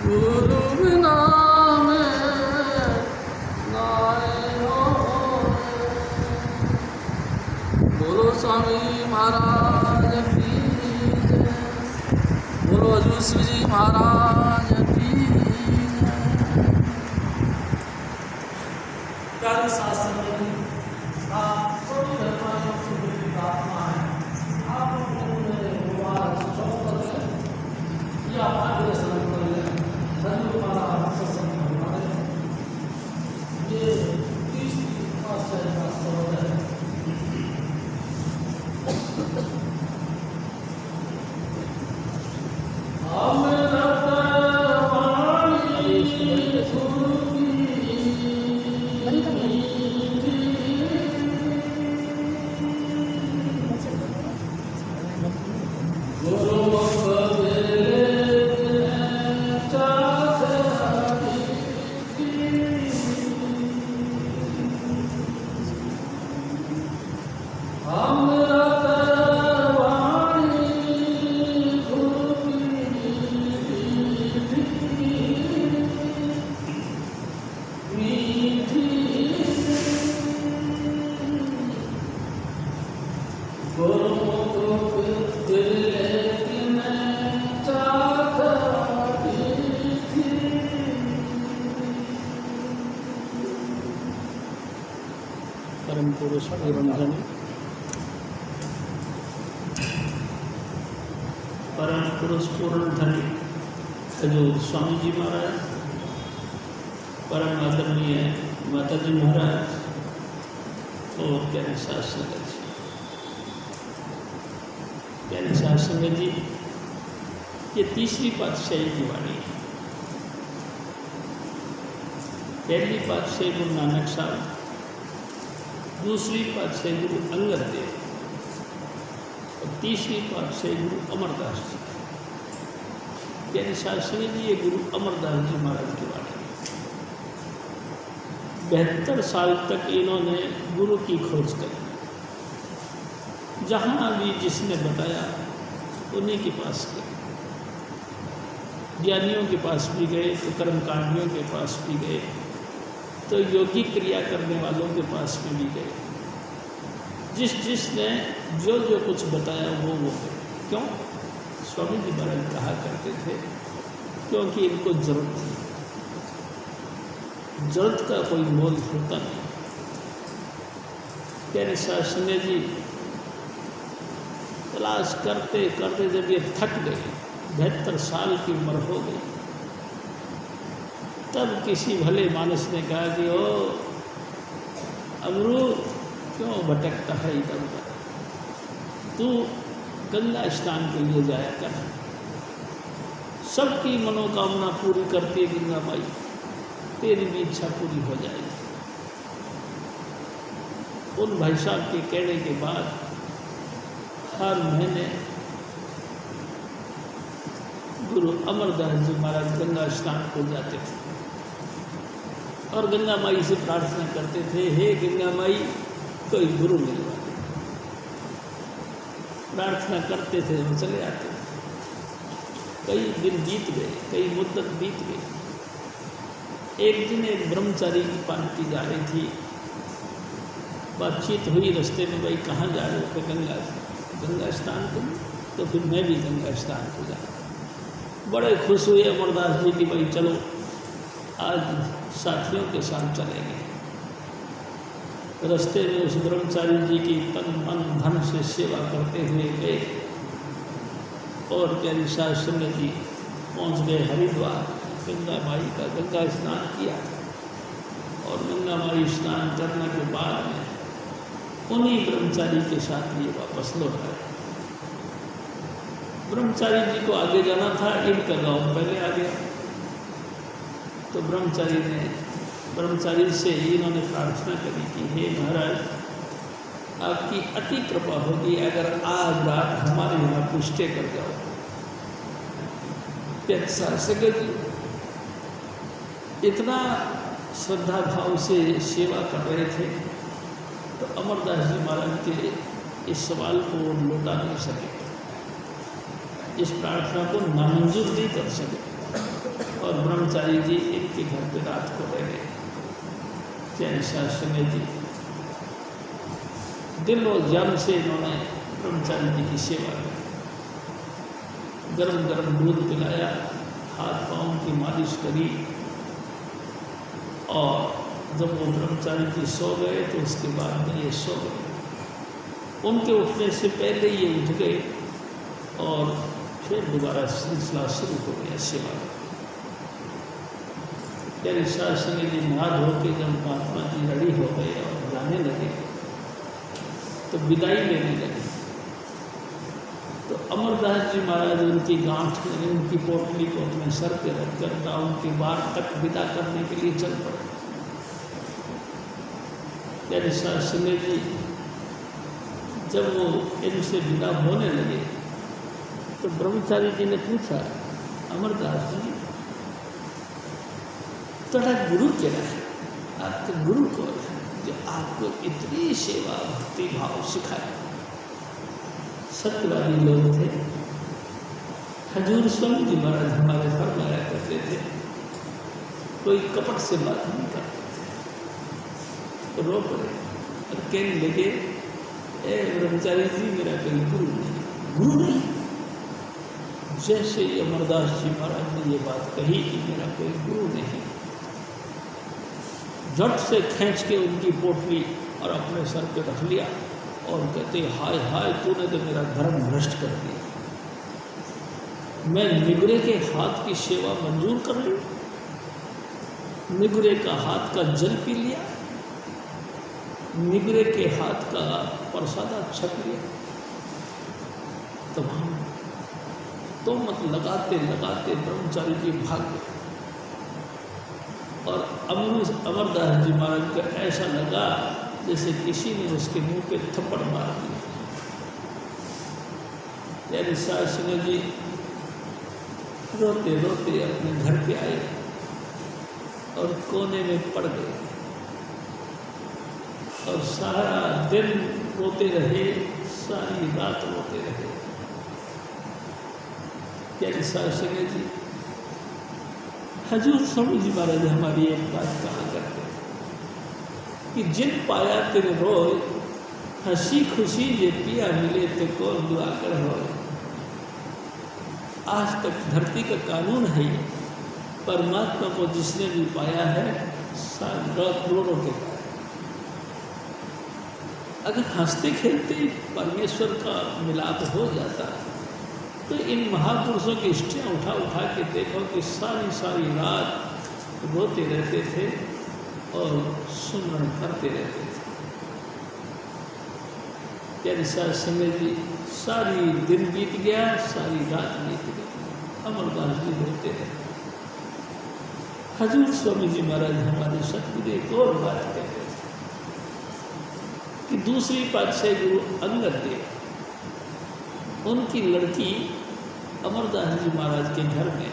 गुरु बिना में नाय हो। बोलो स्वामी महाराज की जय। बोलो जोशी जी महाराज की जय। प्यारे शास्त्र में आप सभी धर्मायों से मेरी प्रार्थना है, आप अपने भगवान चौपट है या आगे स्नान कर लें। धन्य हमारा सत्संग करना है। ये 30 पातशाही का स्तोत्र है। परम पुरुष पुरंधन परम पुरुष पुरंधन हजूर स्वामी जी महाराज, परम आदरणीय माता जी महाराज और प्यारे साथ संगत जी। प्यारे साथ संगत जी, ये 30वीं पातशाही की वाणी है। पहली पातशाही गुरु नानक साहब, दूसरी पातशाही गुरु अंगद देव और तीसरी पातशाही गुरु अमरदास जी। प्यारे शास्त्री जी, ये गुरु अमरदास जी महाराज की वाणी। 72 साल तक इन्होंने गुरु की खोज करी। जहाँ भी जिसने बताया उन्हीं के पास गए। ज्ञानियों के पास भी गए तो कर्मकांडियों के पास भी गए, तो योगी क्रिया करने वालों के पास में भी गए। जिसने जो कुछ बताया वो क्यों? स्वामी जी महाराज कहा करते थे क्योंकि इनको जरूरत थी। जरूरत का कोई मोल होता नहीं। प्यारे शास्त्री जी, तलाश करते करते जब ये थक गए, 72 साल की उम्र हो गई, तब किसी भले मानस ने कहा कि ओ अमरू, क्यों भटकता है इधर उधर, तू गंगा स्नान के लिए जाया कर। सबकी मनोकामना पूरी करती है गंगा माई, तेरी भी इच्छा पूरी हो जाएगी। उन भाई साहब के कहने के बाद हर महीने गुरु अमरदास जी महाराज गंगा स्नान को जाते थे और गंगा माई से प्रार्थना करते थे, हे गंगा माई कोई गुरु मिलवा दे। प्रार्थना करते थे और चले आते थे। कई दिन बीत गए, कई मुद्दत बीत गई। एक दिन एक ब्रह्मचारी की पालकी जा रही थी। बातचीत हुई रास्ते में, भाई कहाँ जा रहे हो? गंगा स्नान को। तो फिर मैं भी गंगा स्नान को जा। बड़े खुश हुए अमरदास जी की, भाई चलो आज साथियों के साथ चलेंगे। रास्ते में उस ब्रह्मचारी जी की तन मन धन से सेवा करते हुए गए और प्यारी शास्त्री जी पहुँच गए हरिद्वार। गंगा माई का गंगा स्नान किया और गंगा माई स्नान करने के बाद में उन्हीं ब्रह्मचारी के साथ ये वापस लौट आए। ब्रह्मचारी जी को आगे जाना था, इनका गाँव पहले आ गया। तो ब्रह्मचारी से इन्होंने प्रार्थना करी कि हे महाराज, आपकी अति कृपा होगी अगर आज रात हमारे यहाँ कुछ स्टे कर जाओ। सगत इतना श्रद्धा भाव से सेवा कर रहे थे तो अमरदास जी महाराज के इस सवाल को लौटा नहीं सके, इस प्रार्थना को नामंजूर नहीं कर सके और ब्रह्मचारी जी इनके घर पे रात को रह गए। चैन शास्त्री जी दिल और जान से इन्होंने ब्रह्मचारी जी की सेवा की, गरम गरम दूध पिलाया, हाथ पाँव की मालिश करी, और जब वो ब्रह्मचारी जी सो गए तो उसके बाद में ये सो गए। उनके उठने से पहले ये उठ गए और फिर दोबारा सिलसिला शुरू हो गया सेवा का। यानी शास्त्री जी नहा धो के जब महात्मा जी रेडी हो गए और जाने लगे तो विदाई लेने लगे, तो अमरदास जी महाराज उनकी गांठ में उनकी पोटली को अपने सर पे रखकर गाँव के बाहर तक विदा करने के लिए चल पड़े। यानी शास्त्री जी जब वो इनसे विदा होने लगे तो ब्रह्मचारी जी ने पूछा, अमरदास जी थोड़ा गुरु क्या है, आपका गुरु कौन है जो आपको इतनी सेवा भक्ति भाव सिखाए? सत्यवादी लोग थे। हजूर स्वामी जी महाराज हमारे फरमाया करते थे, कोई कपट से बात नहीं करते थे। तो रो पड़े और कहने लगे, ए ब्रह्मचारी जी मेरा कोई गुरु नहीं। गुरु नहीं? जैसे ही अमरदास जी महाराज ने ये बात कही कि मेरा कोई गुरु नहीं, झट से खींच के उनकी पोटली और अपने सर पे रख लिया और कहते, हाय हाय तूने तो मेरा धर्म भ्रष्ट कर दिया। मैं निगरे के हाथ की सेवा मंजूर कर ली, निगरे का हाथ का जल पी लिया, निगरे के हाथ का प्रसादा छक लिया। तब हम तो मत लगाते लगाते ब्रह्मचारी जी भाग गए और अमरदास जी महाराज को ऐसा लगा जैसे किसी ने उसके मुंह पे थप्पड़ मार दिया। यानी शास्त्री जी रोते रोते अपने घर पे आए और कोने में पड़ गए और सारा दिन रोते रहे, सारी रात रोते रहे। यानी शास्त्री जी हजूर स्वामी जी महाराज हमारी एक बात कहा करते कि जिन पाया तेरे रोए, हंसी खुशी ये पिया मिले तो कौन दुआ कर रोए। आज तक धरती का कानून है ये, परमात्मा को जिसने भी पाया है सारी रात रो रो के पाया। अगर हंसते खेलते परमेश्वर का मिलाप हो जाता तो इन महापुरुषों की हिस्ट्रियाँ उठा उठा के देखो कि सारी सारी रात रोते रहते थे और सुमरण करते रहते थे। यानी शास्त्री जी सारी दिन बीत गया, सारी रात बीत गई, अमरदास जी रोते रहे। हजूर स्वामी जी महाराज हमारे सतगुरु एक और बात कहते थे कि दूसरी पातशाही गुरु अंगद देव, उनकी लड़की अमरदास जी महाराज के घर में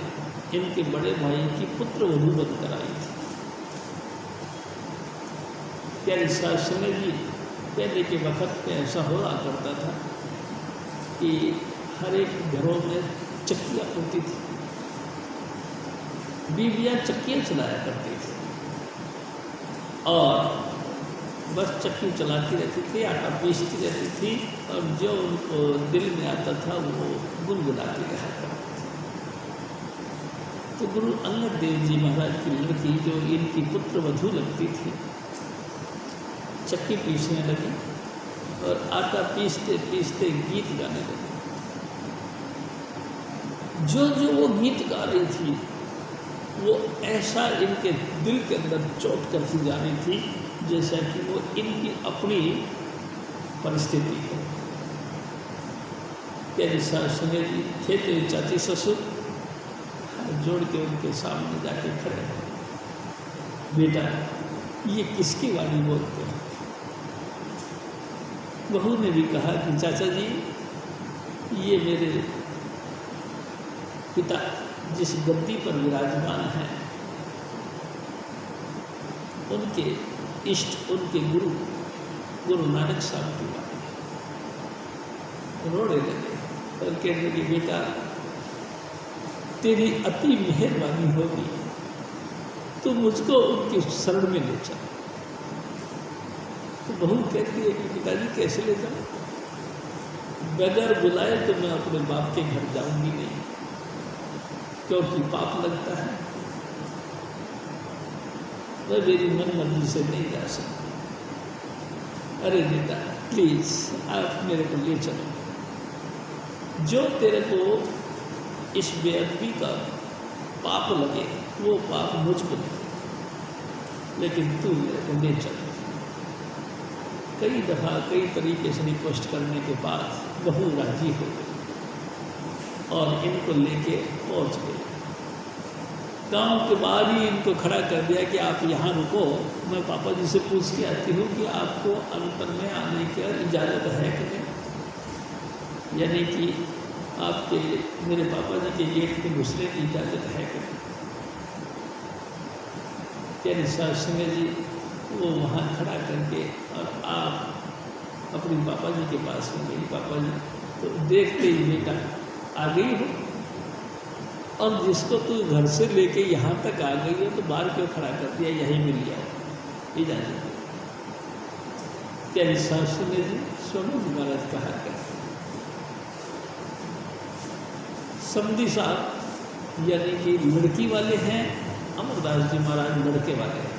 इनके बड़े भाई की पुत्र वधू बनकर आई थी। यानी शास्त्री जी पहले के वक्त में ऐसा हो रहा करता था कि हर एक घरों में चक्कियाँ होती थी, बीवियाँ चक्कियाँ चलाया करती थी और बस चक्की चलाती रहती थी, आटा पीसती रहती थी और जो उनको दिल में आता था वो गुनगुनाती रहा करती थी। तो गुरु अंगद देव जी महाराज की लड़की जो इनकी पुत्र वधू लगती थी, चक्की पीसने लगी और आटा पीसते पीसते गीत गाने लगी। जो जो वो गीत गा रही थी वो ऐसा इनके दिल के अंदर चोट करती जा रही थी जैसा कि वो इनकी अपनी परिस्थिति है। यानी शास्त्री जी थे तो चाची ससुर जोड़ के उनके सामने जाके खड़े, बेटा ये किसकी वाणी बोलते हैं? बहू ने भी कहा कि चाचा जी ये मेरे पिता जिस गद्दी पर विराजमान हैं उनके इष्ट, उनके गुरु गुरु नानक साहब की बात। रोने लगे और कहने लगे बेटा तेरी अति मेहरबानी होगी तो मुझको उनके शरण में ले चल। तो बहू कहती है कि पिताजी कैसे ले जाऊँ, बगैर बुलाए तो मैं अपने बाप के घर जाऊंगी नहीं, क्योंकि पाप लगता है, मैं मेरी मन मर्जी से नहीं जा सकती। अरे बेटा प्लीज आप मेरे को ले चलो, जो तेरे को इस बेअदबी का पाप लगे वो पाप मुझको लगे, लेकिन तू मेरे को ले चल। कई दफ़ा कई तरीके से रिक्वेस्ट करने के बाद बहू राजी हो गई और इनको लेके पहुंच गए। गांव के बाहर ही इनको खड़ा कर दिया कि आप यहाँ रुको, मैं पापा जी से पूछ के आती हूँ कि आपको अंतर में आने की इजाज़त है कि नहीं, यानी कि आपके मेरे पापा जी के गेट में घुसने की इजाज़त है कि नहीं। क्या सास जी वो वहाँ खड़ा करके और आप अपने पापा जी के पास में गई, पापा जी तो देखते ही बेटा आ गई हो, और जिसको तू घर से लेके यहाँ तक आ गई है तो बाहर क्यों खड़ा कर दिया, यहीं मिल लिया इजाज़त। क्या सास जी स्वामी जी महाराज कहा कर समधी साहब यानी कि लड़की वाले हैं, अमरदास जी महाराज लड़के वाले हैं,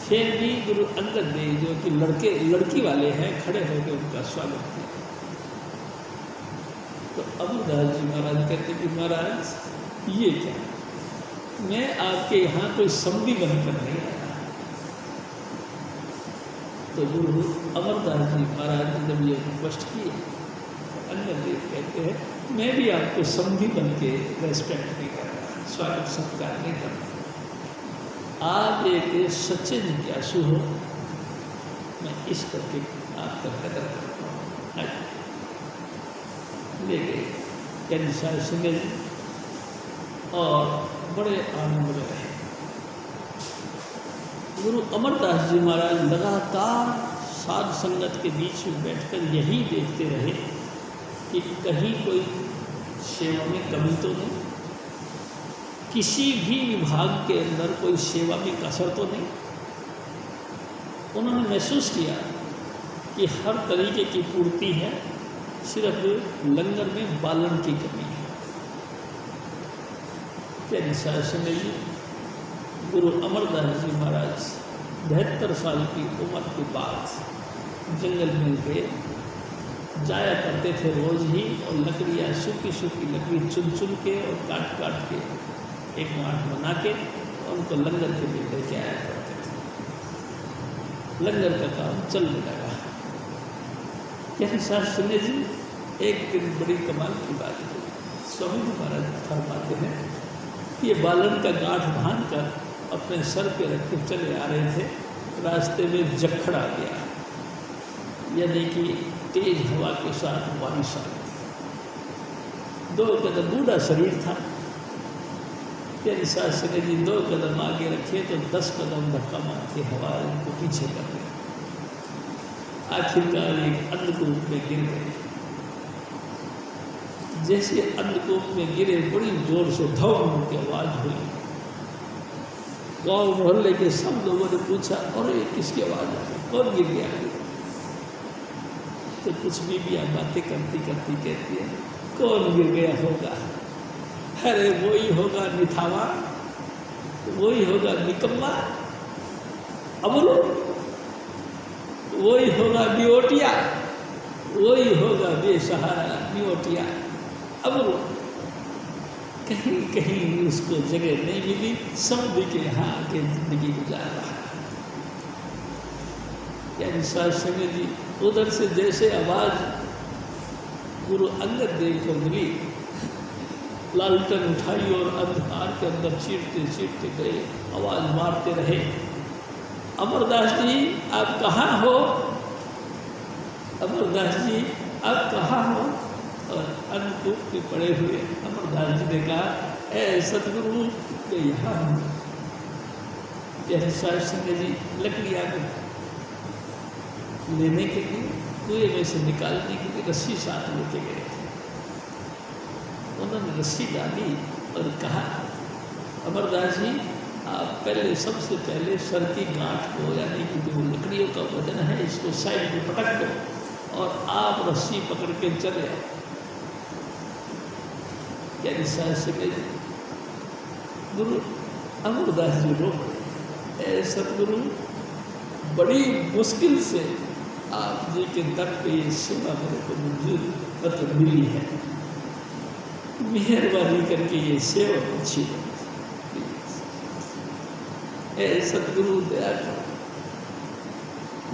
फिर भी गुरु अंगद देव जो कि लड़की वाले हैं खड़े होकर उनका स्वागत किया। तो अमरदास जी महाराज कहते कि महाराज ये क्या, मैं आपके यहाँ कोई समधी बनकर नहीं आया। तो गुरु अमरदास जी महाराज ने जब ये रिक्वेस्ट की, अंगद देव कहते हैं मैं भी आपको समधी बन के रेस्पेक्ट नहीं कर रहा, स्वागत सत्कार नहीं कर रहा, आप एक सच्चे जिज्ञासु हो, मैं इस करके आपका कदर करता हूँ। ले गए यानी सारे सिंगल और बड़े आनंद में रहे। गुरु अमरदास जी महाराज लगातार साध संगत के बीच में बैठकर यही देखते रहे कि कहीं कोई सेवा में कमी तो नहीं, किसी भी विभाग के अंदर कोई सेवा में कसर तो नहीं। उन्होंने महसूस किया कि हर तरीके की पूर्ति है, सिर्फ लंगर में बालन की कमी है। क्या शासन जी गुरु अमरदास जी महाराज 72 साल की उम्र के बाद जंगल में गए, जाया करते थे रोज ही, और लकड़ियाँ सूखी सूखी लकड़ी चुन चुन के और काट काट के एक माठ बना के उनको लंगर के लिए लेके आया करते थे। लंगर का काम चलने लगा। क्या शास्त्री जी एक दिन बड़ी कमाल की बात है, स्वामी जी महाराज फरमाते हैं ये बालन का गांठ बांध कर अपने सर पे रख के चले आ रहे थे, रास्ते में जखड़ आ गया, यानी कि तेज हवा के साथ बारिश आ गई। 2 कदम बूढ़ा शरीर था, तेरी सास ने जी 2 कदम आगे रखे तो 10 कदम धक्का मार के हवा उनको पीछे कर गई। आखिरकार एक अंधकूप में गिर गए। जैसे अंधकूप में गिरे बड़ी जोर से धम की आवाज हुई। गांव मोहल्ले के सब लोगों ने पूछा और ये किसकी आवाज़ आ रही, कौन गिर गया? तो कुछ बीबियाँ बातें करती करती कहती है कौन गिर गया होगा, अरे वही होगा निथावा, वही होगा निकम्मा, अबुल, वही होगा बियोटिया, वही होगा बेसहारा बियोटिया। अबुल कहीं कहीं उसको जगह नहीं मिली, समझ के यहाँ आके जिंदगी गुजार रहा है। यानी शास्त्री जी उधर से जैसे आवाज़ गुरु अंगद देव को मिली, लालटन उठाई और अंधकार के अंदर चीरते चीरते गए, आवाज़ मारते रहे, अमरदास जी आप कहाँ हो, अमरदास जी आप कहाँ हो? और अंधकूप के पड़े हुए अमरदास जी ने कहा ऐ सतगुरु के यहाँ हूँ। जैसे शास्त्री जी लकड़ियाँ लेने के लिए कुएं में से निकालने के लिए रस्सी साथ लेके गए थे। उन्होंने रस्सी डाली और कहा, अमरदास जी आप पहले सबसे पहले सर की गांठ को, यानी कि जो लकड़ियों का वजन है, इसको साइड में पटक दो और आप रस्सी पकड़ के चले आओ। क्या निशा से गुरु अमरदास जी रोक, सतगुरु बड़ी मुश्किल से आप जी के दर पे ये सेवा मेरे को मंजूर मतलब मिली है, मेहरबानी करके ये सेवा अच्छी है। सतगुरु दया करो,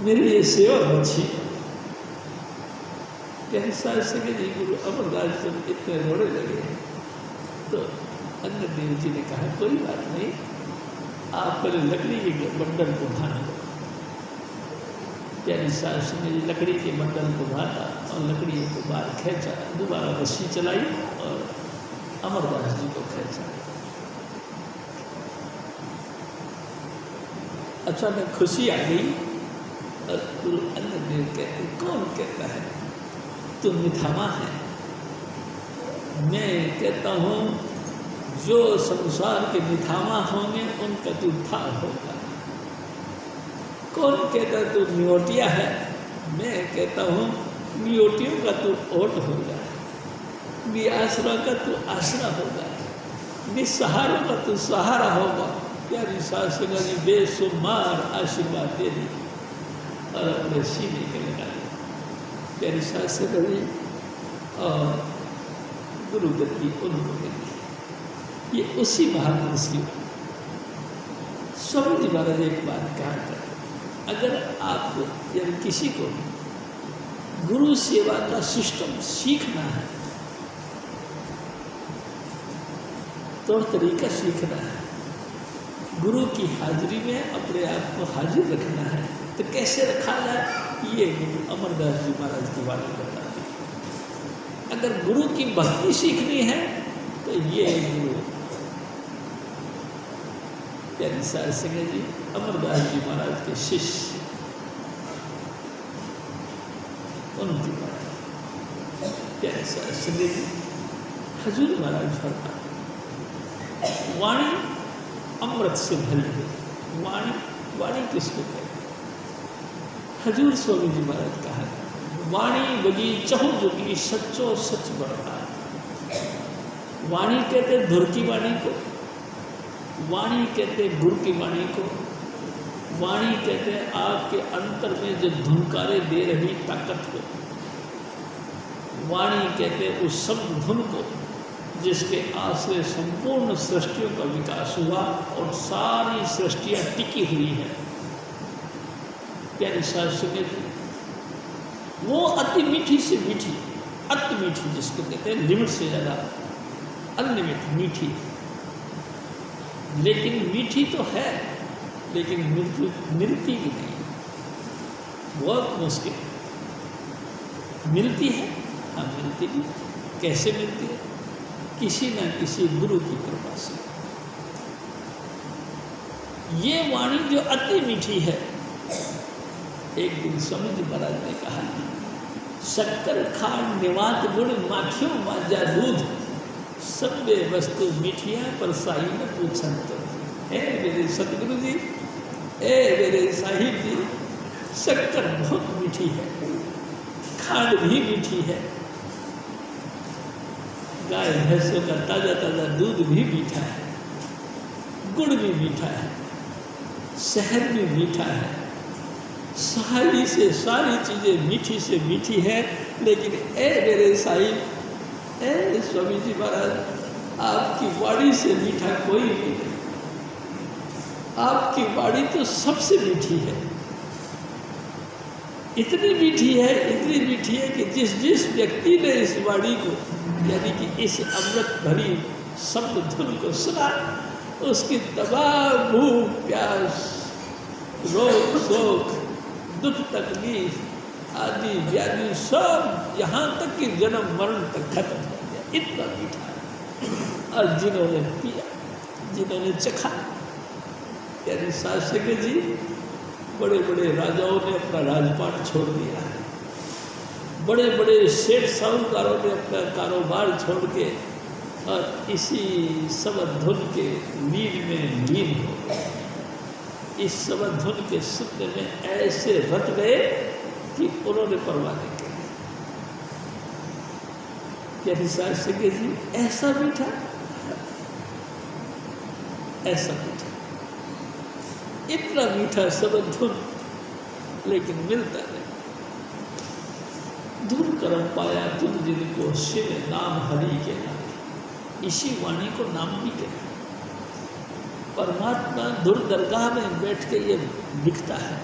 मेरी ये सेवा अच्छी है। कैसा सके जी गुरु अमरदास जब इतने रोने लगे तो अंगद देव जी ने कहा, कोई बात नहीं, आप पहले लकड़ी के बंडल को उठाना। प्यारी सास ने लकड़ी के बंडल को उठाया और लकड़ी को बाहर खींचा, दोबारा रस्सी चलाई और अमरदास जी को खींचा। अचानक खुशी आ गई और गुरु अंगद देव कहते, कौन कहता है तू निथावा है? मैं कहता हूँ जो संसार के निथावा होंगे उनका तू था होगा। कौन कहता है तू नियोटिया है? मैं कहता हूँ नियोटियों का तू ओट होगा, बेआसरा का तू आसरा होगा, बेसहारों का तू सहारा होगा। प्यारी सास जी बेशुमार आशीर्वाद दे दी और अपने सीने के लगा दी। प्यारी सास जी और गुरुगति उनको मिली। ये उसी महापुरुष की स्वामी जी महाराज एक बात कहा था, अगर आपको यानी किसी को गुरु सेवा का सिस्टम सीखना है, तौर तरीका सीखना है, गुरु की हाजिरी में अपने आप को हाजिर रखना है, तो कैसे रखा जाए, ये गुरु अमरदास जी महाराज की बात बताते हैं। अगर गुरु की भक्ति सीखनी है तो ये गुरु निसार सिंह जी अमरदास जी महाराज के शिष्य उनकी निसार सिंह जी हजूर महाराज फरमाते, वाणी अमृत से भरी है। वाणी किसको कहते? हजूर स्वामी जी महाराज कहा, वाणी बगी चहु जोगी सच्चो सच बढ़ता है। वाणी कहते धुर की वाणी को, वाणी कहते गुरु की वाणी को, वाणी कहते आपके अंतर में जो धुनकारे दे रही ताकत को, वाणी कहते उस शब्द धुन को जिसके आश्रय संपूर्ण सृष्टियों का विकास हुआ और सारी सृष्टियां टिकी हुई है। प्यारी सास सुने थे, वो अति मीठी से मीठी, अति मीठी जिसको कहते हैं लिमिट से ज़्यादा, अनलिमिट मीठी, लेकिन मीठी तो है लेकिन मिलती भी नहीं, बहुत मुश्किल। मिलती है, हाँ मिलती भी। कैसे मिलती है? किसी न किसी गुरु की कृपा से। ये वाणी जो अति मीठी है, एक दिन स्वामी जी महाराज ने कहा, शक्कर खांड निवात गुड़ माखियों माजा दूध, सब्बे वस्तु मीठियाँ पर साई ने पूछन तो। मेरे सतगुरु जी, मेरे साहिब जी, शक्कर बहुत मीठी है, खांड भी मीठी है, गाय भैंसों का ताज़ा ताज़ा दूध भी मीठा है, गुड़ भी मीठा है, शहद भी मीठा है, सारी से सारी चीज़ें मीठी से मीठी है। लेकिन मेरे साहिब, स्वामी जी महाराज, आपकी वाणी से मीठा कोई नहीं है। आपकी वाणी तो सबसे मीठी है, इतनी मीठी है, इतनी मीठी है कि जिस व्यक्ति ने इस वाणी को यानी कि इस अमृत भरी शब्द धुन को सुना, उसकी तमाम भूख प्यास, रोग शोक, दुख तकलीफ आदि व्याधि सब यहाँ तक कि जन्म मरण तक खत्म हो गया, इतना मीठा है। और जिन्होंने पिया, जिन्होंने चखा, यानी शासक जी, बड़े बड़े राजाओं ने अपना राजपाट छोड़ दिया है, बड़े बड़े सेठ साहूकारों ने अपना कारोबार छोड़ के और इसी सबद धुन के लीन में लीन हो गए। इस सबद धुन के सुनने में ऐसे रट गए कि उन्होंने परवाह नहीं की। क्या निसार सिंह जी ऐसा मीठा, ऐसा मीठा, इतना मीठा सबद धुन, लेकिन मिलता नहीं। दूर करम पाया तुम जिनको शिव नाम हरि के नाम, इसी वाणी को नाम भी कहते हैं। परमात्मा दूर दरगाह में बैठ के ये लिखता है,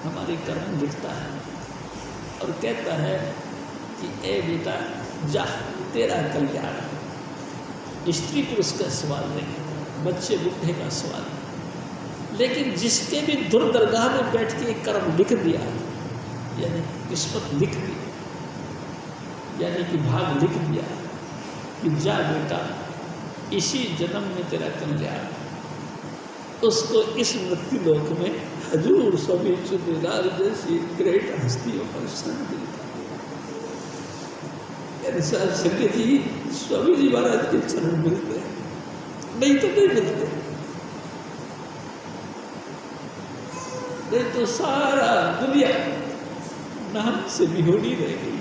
हमारे कर्म लिखता है और कहता है कि ए बेटा जा, तेरा कल्याण। स्त्री पुरुष का सवाल नहीं, बच्चे बुढ़े का सवाल नहीं, लेकिन जिसके भी दूर दरगाह में बैठ के कर्म लिख दिया, यानी किस्मत लिख दी, यानी कि भाग लिख दिया कि जा बेटा इसी जन्म में तेरा कल्याण, उसको इस मृत्यु लोक में हजूर स्वामी चुनीलाल जैसी ग्रेट हस्तियों पर स्थान मिलता है। संगत जी स्वामी जी महाराज के चरण मिलते हैं, नहीं तो नहीं मिलते, नहीं तो सारा दुनिया नाम से बिहोड़ी रह गई,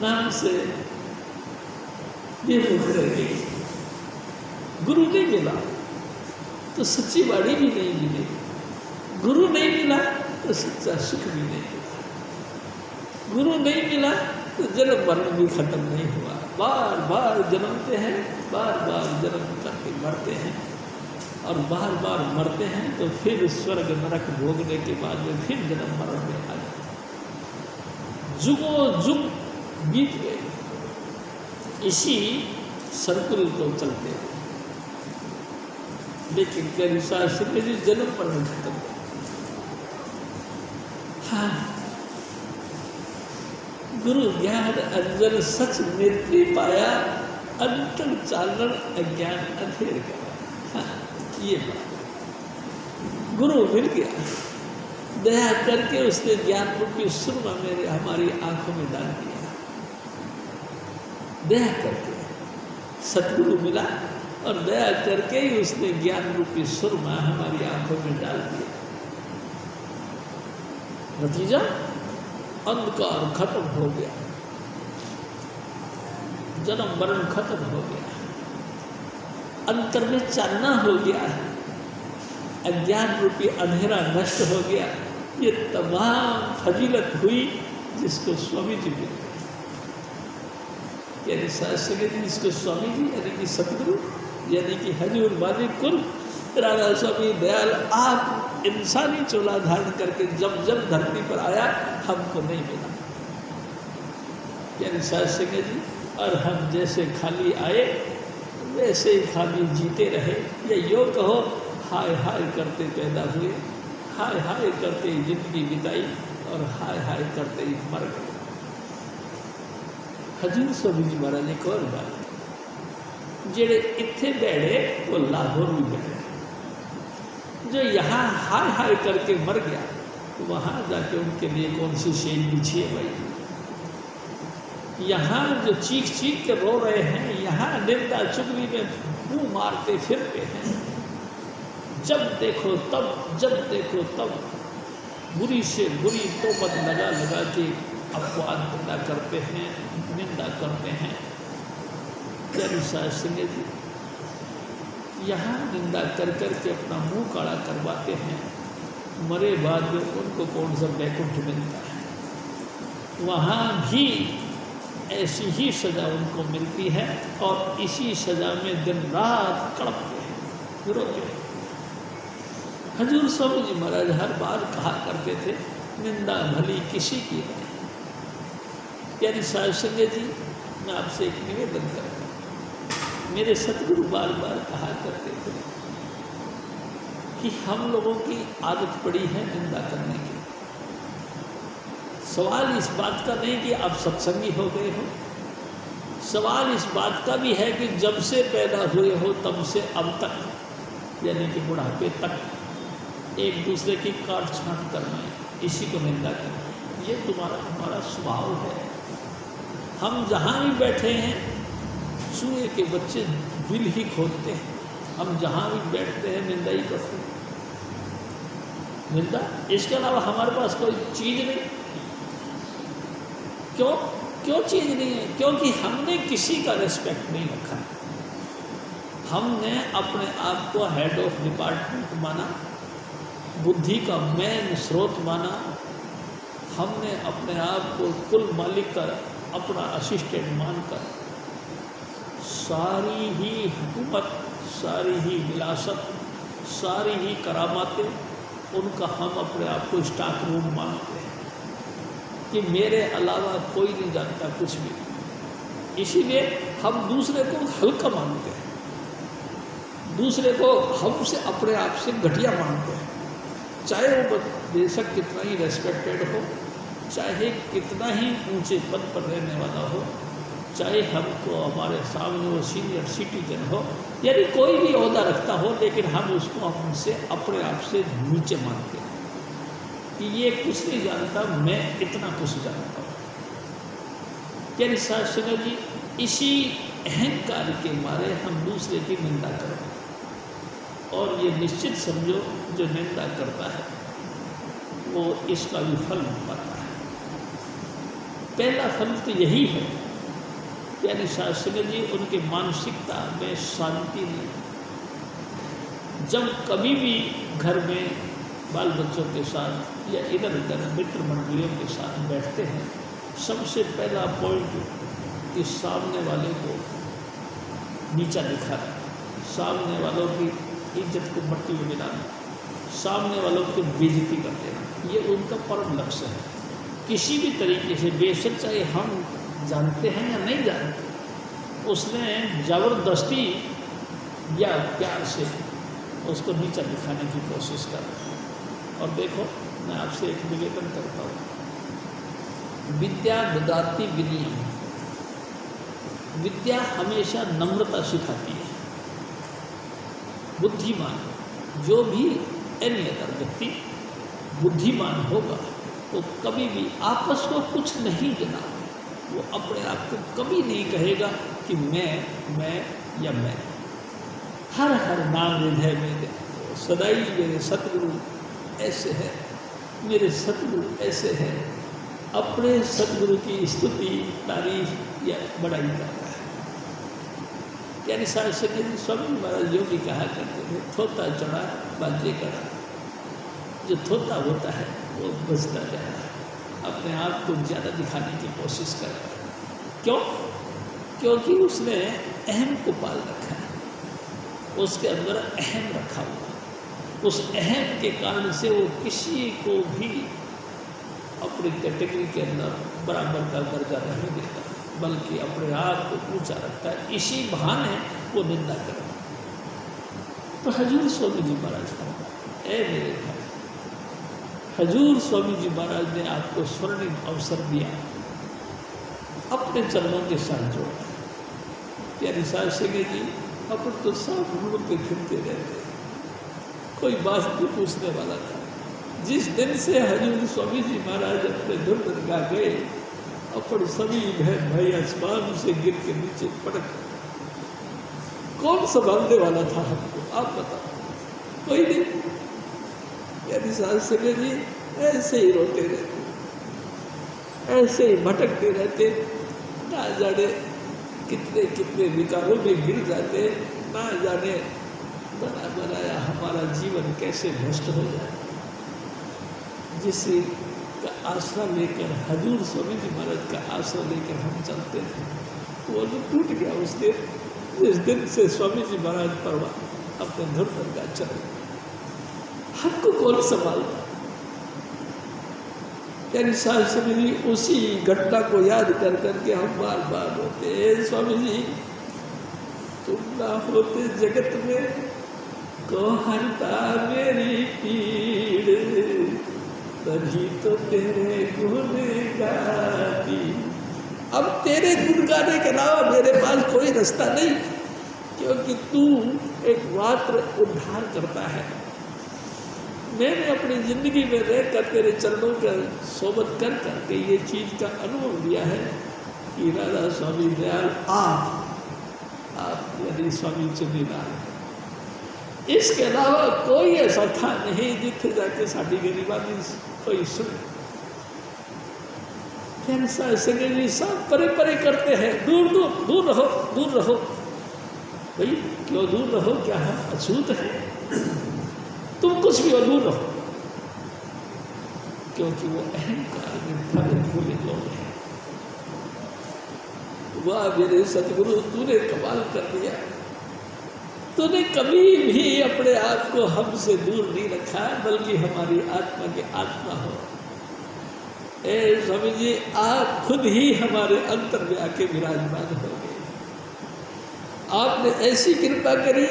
नाम से बेमुख रह गई। गुरु नहीं मिला तो सच्ची वाणी भी नहीं मिली, गुरु नहीं मिला तो सच्चा सुख भी नहीं मिला, गुरु नहीं मिला तो जन्म मरण भी खत्म नहीं हुआ। बार बार जन्मते हैं, बार बार जन्म करके मरते हैं, और बार बार मरते हैं तो फिर स्वर्ग नरक भोगने के बाद में फिर जन्म मरण में आ जाते। जुगों जुग बीत गए इसी सर्कुल को चलते हुए, लेकिन क्या निसार सिंह जी जन्म मरण खत्म हो। हाँ, गुरु ज्ञान अंजन सच नेत्री पाया, अंतन चालन अज्ञान अंधेर गया। हाँ, ये बात गुरु मिल गया, दया करके उसने ज्ञान रूपी सुरमा मेरे हमारी आंखों में डाल दिया। दया करके सतगुरु मिला और दया करके ही उसने ज्ञान रूपी सुरमा हमारी आंखों में डाल दिया। नतीजा अंधकार खत्म हो गया, जन्म मरण खत्म हो गया, अंतर में चानना हो गया, अज्ञान रूपी अंधेरा नष्ट हो गया। ये तमाम फजीलत हुई जिसको स्वामी जी मिले, यानी जिसको स्वामी जी यानी कि सतगुरु यानी कि हजूर वाली कुल राधा स्वामी दयाल आप इंसानी चोला धारण करके जब जब धरती पर आया हमको नहीं मिला। यानी सिंह जी, और हम जैसे खाली आए वैसे ही खाली जीते रहे, या यो कहो हाय हाय करते पैदा हुए, हाय हाय करते ही जिंदगी बिताई और हाय हाय करते ही मर गए। हजूर स्वामी जी महाराज एक और बात, जेड़े इत्थे बैठे वो लाहौर भी बैठे, जो यहाँ हाय हाय करके मर गया तो वहाँ जाके उनके लिए कौन सी शेल बिछी है भाई। यहाँ जो चीख चीख के रो रहे हैं, यहाँ निंदा चुगली में मुँह मारते फिरते हैं, जब देखो तब, जब देखो तब बुरी से बुरी तोहमत लगा लगा के अपवाद पैदा करते हैं, निंदा करते हैं। सिंह जी यहाँ निंदा कर कर के अपना मुंह काला करवाते हैं, मरे बाद में उनको कौन सा बैकुंठ मिलता है, वहाँ भी ऐसी ही सज़ा उनको मिलती है और इसी सज़ा में दिन रात तड़पते हैं, रोते हैं। हजूर स्वामी जी महाराज हर बार कहा करते थे, निंदा भली किसी की नहीं। यानी सिंह जी मैं आपसे एक निवेदन करता हूँ, मेरे सतगुरु बार बार कहा करते थे कि हम लोगों की आदत पड़ी है निंदा करने की। सवाल इस बात का नहीं कि आप सत्संगी हो गए हो, सवाल इस बात का भी है कि जब से पैदा हुए हो तब से अब तक, यानी कि बुढ़ापे तक एक दूसरे की काट छाँट करना है, इसी को निंदा करना, ये तुम्हारा हमारा स्वभाव है। हम जहाँ भी बैठे हैं चूहे के बच्चे बिल ही खोदते हैं, हम जहाँ भी बैठते हैं निंदा ही करते हैं। निंदा, इसके अलावा हमारे पास कोई चीज़ नहीं। क्यों चीज़ नहीं है? क्योंकि हमने किसी का रेस्पेक्ट नहीं रखा। हमने अपने आप को हेड ऑफ डिपार्टमेंट माना, बुद्धि का मेन स्रोत माना। हमने अपने आप को कुल मालिक का अपना असिस्टेंट मानकर सारी ही हुकूमत, सारी ही विलासत, सारी ही करामातें, उनका हम अपने आप को स्टाक रूम मानते हैं कि मेरे अलावा कोई नहीं जानता कुछ भी। इसीलिए हम दूसरे को हल्का मानते हैं, दूसरे को हमसे अपने आप से घटिया मानते हैं, चाहे वो बेशक कितना ही रेस्पेक्टेड हो, चाहे कितना ही ऊंचे पद पर रहने वाला हो, चाहे हमको हमारे सामने वो सीनियर सिटीजन हो, यानी कोई भी ओहदा रखता हो, लेकिन हम उसको हमसे अपने आप से नीचे मानते हैं कि ये कुछ नहीं जानता, मैं इतना कुछ जानता हूँ। यानी शास्त्री जी, इसी अहंकार के मारे हम दूसरे की निंदा करते हैं। और ये निश्चित समझो, जो निंदा करता है वो इसका भी फल पाता है। पहला फल तो यही है, यानी शास्त्री जी, उनकी मानसिकता में शांति नहीं। जब कभी भी घर में बाल बच्चों के साथ या इधर उधर मित्र मंडलियों के साथ बैठते हैं, सबसे पहला पॉइंट इस सामने वाले को नीचा दिखाना, सामने वालों की इज्जत को मट्टी में मिलाना, सामने वालों की बेइज्जती कर देना, ये उनका परम लक्ष्य है। किसी भी तरीके से, बेशक चाहे हम जानते हैं या नहीं जानते, उसने ज़बरदस्ती या प्यार से उसको नीचा दिखाने की कोशिश कर। और देखो, मैं आपसे एक निवेदन करता हूँ, विद्या ददाति विनयम, विद्या हमेशा नम्रता सिखाती है। बुद्धिमान, जो भी एनी अदर व्यक्ति बुद्धिमान होगा तो कभी भी आपस को कुछ नहीं देना, वो अपने आप को कभी नहीं कहेगा कि मैं या मैं। हर नाम हृदय में दे, सदाई मेरे सतगुरु ऐसे है, मेरे सतगुरु ऐसे है, अपने सतगुरु की स्तुति, तारीफ या बड़ाई करता है। यानी साहित्य स्वामी महाराज योगी कहा करते थे, थोता चढ़ा बाजे करा। जो थोता होता है वो बचता जा रहा है, अपने आप को ज़्यादा दिखाने की कोशिश कर रहा है। क्यों? क्योंकि उसने अहम को पाल रखा है, उसके अंदर अहम रखा हुआ। उस अहम के कारण से वो किसी को भी अपनी कैटेगरी के अंदर बराबर का दर्जा नहीं देता, बल्कि अपने आप को ऊंचा रखता है। इसी बहाने वो निंदा करता है। तो हजूर स्वामी जी महाराज का ए मेरे भाई, हजूर स्वामी जी महाराज ने आपको स्वर्णिम अवसर दिया, अपने चरणों के साथ जोड़ा। यानी साहब जी, अपन तो सब रोड पे फिरते रहते, कोई बात नहीं पूछने वाला था। जिस दिन से हजूर स्वामी जी महाराज अपने धुन दरगाह गए, अपन सभी बहन भाई आसमान से गिर के नीचे पटक। कौन संभालने वाला था हमको, आप बताओ? कोई नहीं। यानी साहब जी ऐसे ही रोते रहते, ऐसे ही भटकते रहते, ना जाने कितने कितने विकारों में गिर जाते, ना जाने बना बनाया हमारा जीवन कैसे नष्ट हो जाए। जिससे का आसरा लेकर, हजूर स्वामी जी महाराज का आसरा लेकर हम चलते थे, वो जो टूट गया उस दिन, जिस दिन से स्वामी जी महाराज परवा अपने धुन दरगाह चले, हमको कौन संभालता? यानी साहब जी उसी घटना को याद कर करके हम बार बार रोते, स्वामी जी तुम ना होते जगत में को हरता मेरी पीड़, तभी तो तेरे गुण गाती। अब तेरे गुण गाने के अलावा मेरे पास कोई रास्ता नहीं, क्योंकि तू एक मात्र उद्धार करता है। मैंने अपनी ज़िंदगी में रहकर तेरे चरणों का सोबत कर करके ये चीज़ का अनुभव लिया है कि राधा स्वामी दयाल यानी स्वामी चुनीलाल। इसके अलावा कोई ऐसा था नहीं जिथे जाके साड़ी गरीबानी कोई सुने। फिर संगत जी सब परे परे करते हैं, दूर दूर दूर रहो, दूर रहो। भाई क्यों दूर रहो, क्या हम अछूत है? तुम कुछ भी हो, दूर रहो। क्योंकि वो अहंकार में भरे भूले लोग हैं। वाह मेरे सतगुरु, तूने कमाल कर दिया। तूने कभी भी अपने आप को हमसे दूर नहीं रखा, बल्कि हमारी आत्मा के आत्मा हो। ए स्वामी जी, आप खुद ही हमारे अंतर में आके विराजमान हो गए। आपने ऐसी कृपा करी,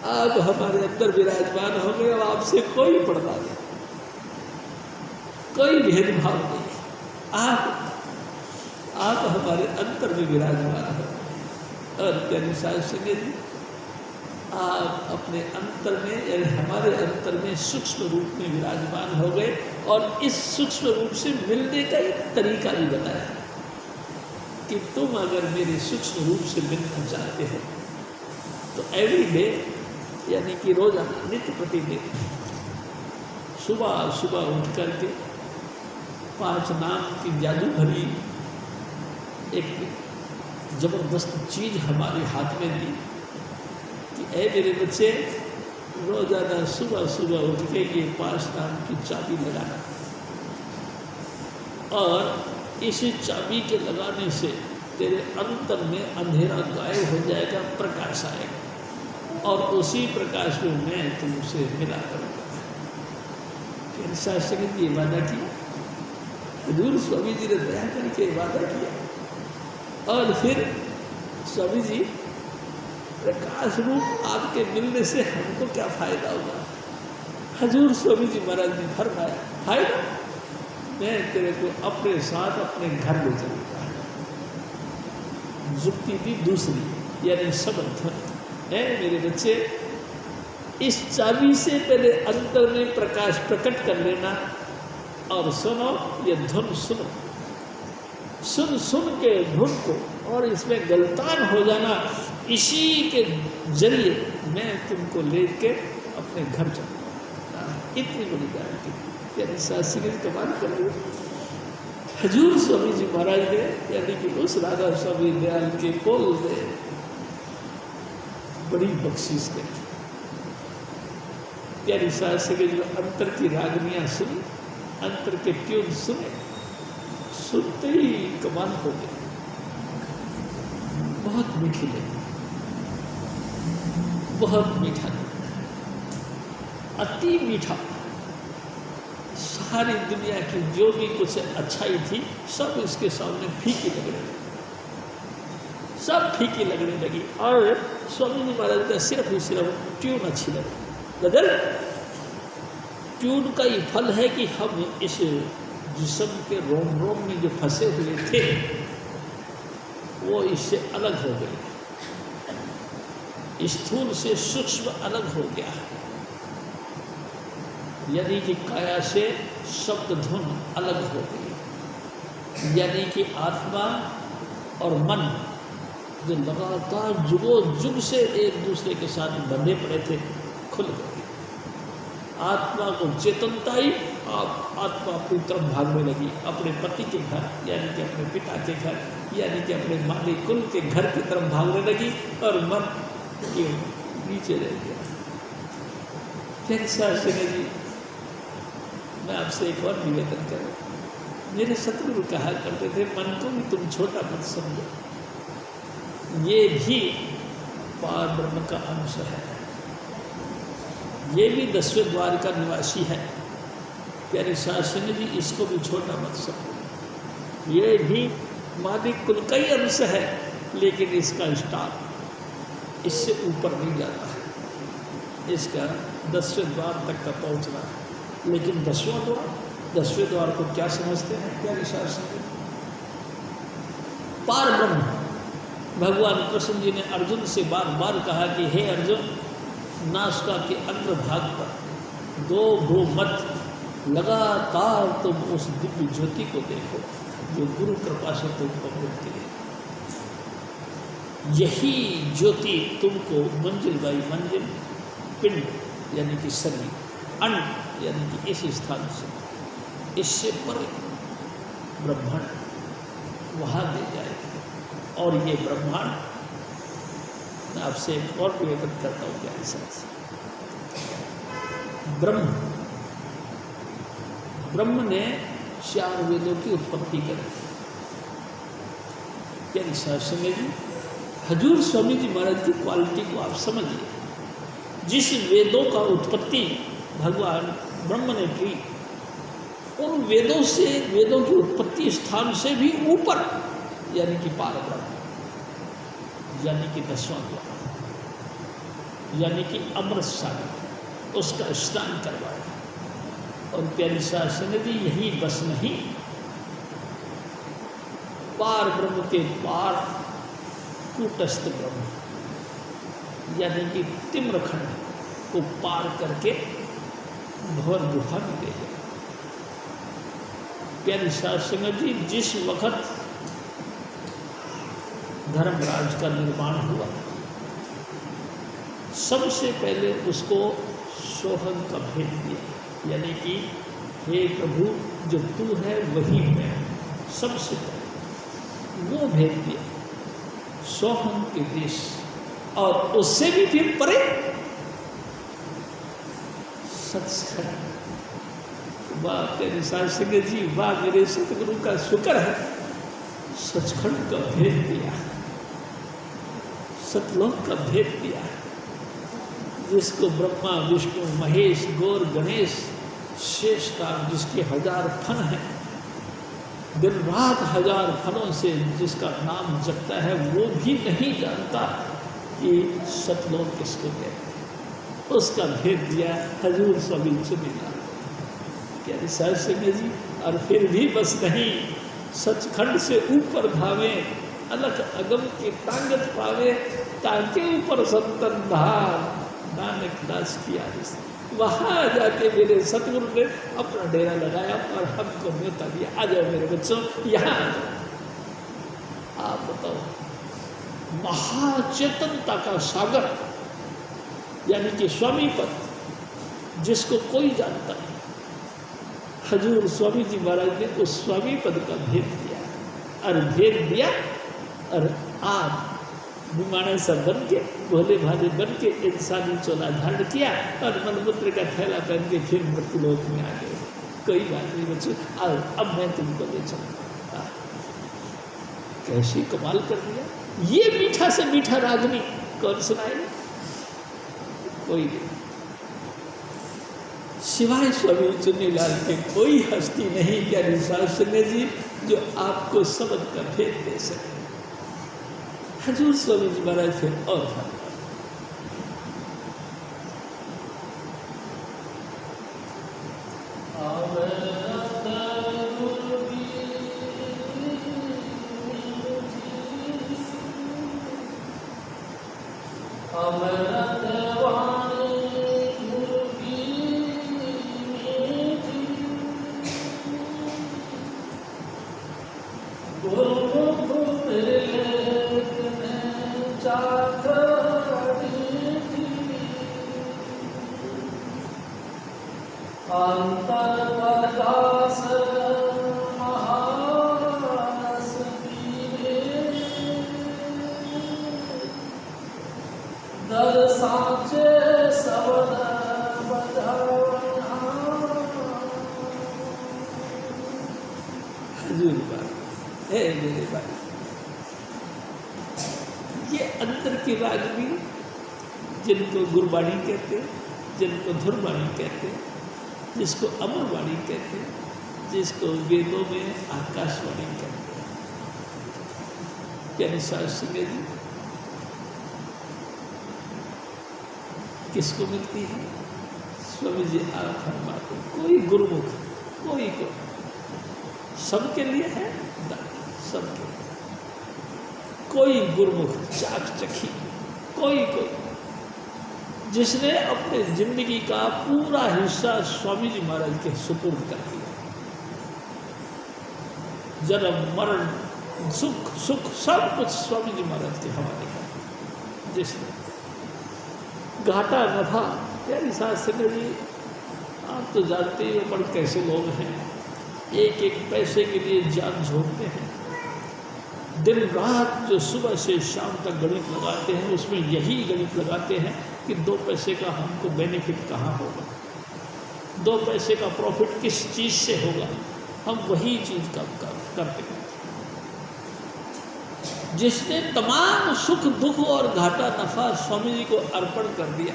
आप हमारे अंदर विराजमान हो गए और आपसे कोई पर्दा नहीं, कोई भेदभाव नहीं। आप हमारे अंतर में विराजमान हो। और क्या निशान संगे जी, आप अपने अंतर में यानी हमारे अंतर में सूक्ष्म रूप में विराजमान हो गए। और इस सूक्ष्म रूप से मिलने का एक तरीका भी बताया कि तुम अगर मेरे सूक्ष्म रूप से मिलना चाहते हो तो एवरी डे यानी कि रोजाना नित्य प्रतिदिन सुबह सुबह उठ करके 5 नाम की जादू भरी एक जबरदस्त चीज हमारे हाथ में दी कि ऐ मेरे बच्चे, रोजाना सुबह सुबह उठ के ये 5 नाम की चाबी लगाना, और इसी चाबी के लगाने से तेरे अंतर में अंधेरा गायब हो जाएगा, प्रकाश आएगा, और उसी प्रकाश में मैं तुमसे मिला करूँगा। फिर शास्त्री ने ये वादा किया, हजूर स्वामी जी ने दया करके वादा किया। और फिर स्वामी जी, प्रकाश रूप आपके मिलने से हमको क्या फायदा होगा? हजूर स्वामी जी महाराज ने फरमाया, फायदा, मैं तेरे को अपने साथ अपने घर ले चलूँगा। जुक्ति थी दूसरी, यानी समर्थन है। मेरे बच्चे, इस चाबी से पहले अंतर में प्रकाश प्रकट कर लेना, और सुनो ये धुन सुनो, सुन सुन के धुन को, और इसमें गलतान हो जाना। इसी के जरिए मैं तुमको लेके अपने घर चलूँगा। इतनी बड़ी गारंटी, यानी शास्त्री ने कमाल कर लिया। हजूर स्वामी जी महाराज ने यानी कि उस राधा स्वामी दयाल के कोल में बड़ी बख्शीश करी। यानी शास्त्री जो अंतर की रागनियाँ सुनी, अंतर के ट्यून सुने, सुनते ही कमाल हो गए। बहुत मीठी लगी, बहुत मीठा, अति मीठा। सारी दुनिया की जो भी कुछ अच्छाई थी सब इसके सामने फीकी लगने लगी, सब फीकी लगने लगी। और स्वामी जी महाराज का सिर्फ ही सिर्फ ट्यून अच्छी लगी। बदल ट्यून का ये फल है कि हम इस जिस्म के रोम रोम में जो फंसे हुए थे वो इससे अलग हो गए, स्थूल से सूक्ष्म अलग हो गया। यानी कि काया से शब्द धुन अलग हो गई, यानी कि आत्मा और मन जो लगातार जुगों जुग से एक दूसरे के साथ बंधे पड़े थे, खुल गए। आत्मा को चेतनता ही आत्मा अपनी तरफ भागने लगी, अपने पति के घर यानी कि अपने पिता के घर यानी कि अपने मालिक कुल के घर की तरफ भागने लगी, और मन के नीचे रह गया। फिर शास्त्री जी, मैं आपसे एक और निवेदन करूँ। मेरे सतगुरु कहा करते थे, मन को भी तुम छोटा मत समझो, ये भी पार ब्रह्म का अंश है, ये भी 10वें द्वार का निवासी है। प्यारे शास्त्री जी, इसको भी छोटा मत समझो, ये भी मालिक कुल का ही अंश है, लेकिन इसका स्टार इससे ऊपर नहीं जाता है, इसका 10वें द्वार तक का पहुंचना। लेकिन 10वां द्वार, 10वें द्वार को क्या समझते हैं प्यारे शास्त्री? पार ब्रह्म। भगवान कृष्ण जी ने अर्जुन से बार बार कहा कि हे अर्जुन, नासिका के अग्रभाग पर 2 भ्रू मत लगातार तुम उस दिव्य ज्योति को देखो जो गुरु कृपा से तुमको मिलती है। यही ज्योति तुमको मंजिल बाई मंजिल, पिंड यानी कि शरीर, अंड यानी कि इस स्थान से, इससे परे ब्रह्मांड वहाँ ले जाएगा। और ये ब्रह्मांड, मैं आपसे एक और निवेदन करता हूँ क्या हिसाब से, ब्रह्म ने 4 वेदों की उत्पत्ति करी। क्या निशा जी, हजूर स्वामी जी महाराज की क्वालिटी को आप समझिए। जिस वेदों का उत्पत्ति भगवान ब्रह्म ने की, उन वेदों से, वेदों की उत्पत्ति स्थान से भी ऊपर यानी कि पार ब्रह्म, यानी कि 10वां द्वार, यानी कि अमृत सागर, उसका स्नान करवाया। और प्यारी शासन जी, यही बस नहीं, पार ब्रह्म के पार कूटस्थ ब्रह्म यानी कि तिम्रखंड को पार करके भवर गुफा में ले गए। प्यारी शासन जी, जिस वक्त धर्मराज का निर्माण हुआ, सबसे पहले उसको सोहन का भेद दिया, यानी कि हे प्रभु, जो तू है वही मैं, सबसे पहले वो भेद दिया सोहन के देश। और उससे भी फिर परे सत्संग। वाह तेरी शासन जी, वाह मेरे सतगुरु का शुक्र है, सचखंड का भेद दिया, सतलोक का भेद दिया, जिसको ब्रह्मा विष्णु महेश गौर गणेश शेष का, जिसके 1000 फन हैं, दिन रात 1000 फनों से जिसका नाम जपता है, वो भी नहीं जानता कि सतलोक किसको कहते हैं। उसका भेद दिया हजूर स्वामी चुनिला। क्या रिसाल सिंह जी, और फिर भी बस नहीं, सचखंड से ऊपर धावे, अलग अगम की ताकत पावे, ताके ऊपर संतन धार, नानक दास की आदेश। वहाँ जाके मेरे सतगुरु ने अपना डेरा लगाया और हमको न्योता दिया, आ जाओ मेरे बच्चों, यहाँ आ जाओ। आप बताओ, महाचेतनता का सागर यानी कि स्वामी पद, जिसको कोई जानता नहीं, हजूर स्वामी जी महाराज ने उस स्वामी पद का भेद दिया। और भेद दिया, और आज विमाने सब बन के, भोले भाले बन के इंसानी चोला धारण किया और मलमूत्र का थैला पहन के फिर मृत्युलोक में आ गए। कोई बात नहीं बच्चों, आओ अब मैं तुमको ले चलूँगा। कैसी कमाल कर दिया। ये मीठा से मीठा रागनी कौन सुनाएगा? कोई नहीं, सिवाय स्वामी चुन्नीलाल के कोई हस्ती नहीं। क्या निशाल सिंह जी, जो आपको शब्द का भेद दे सके। हजूर स्वामी जी महाराज थे और था। मेरे भाई, ये अंतर की रागनी, जिनको गुरबाणी कहते हैं, जिनको धुरबाणी कहते हैं, जिसको अमरवाणी कहते हैं, जिसको वेदों में आकाशवाणी कहते हैं। क्या निशाल सिंह जी किसको मिलती है? स्वामी जी आप फरमाते, कोई गुरुमुख, कोई को, सबके लिए है, सबके, कोई गुरुमुख चाक चखी, कोई जिसने अपने जिंदगी का पूरा हिस्सा स्वामी जी महाराज के सुपुर्द कर दिया। जन्म मरण सुख सुख सब कुछ स्वामी जी महाराज के हवाले कर जिसने घाटा नफा। प्यारी सास संगत जी, आप तो जानते ही हो पर कैसे लोग हैं, एक एक पैसे के लिए जान झोंकते हैं। दिन रात जो सुबह से शाम तक गणित लगाते हैं, उसमें यही गणित लगाते हैं कि 2 पैसे का हमको बेनिफिट कहाँ होगा, 2 पैसे का प्रॉफिट किस चीज़ से होगा, हम वही चीज़ का करते हैं। जिसने तमाम सुख दुख और घाटा नफा स्वामी जी को अर्पण कर दिया,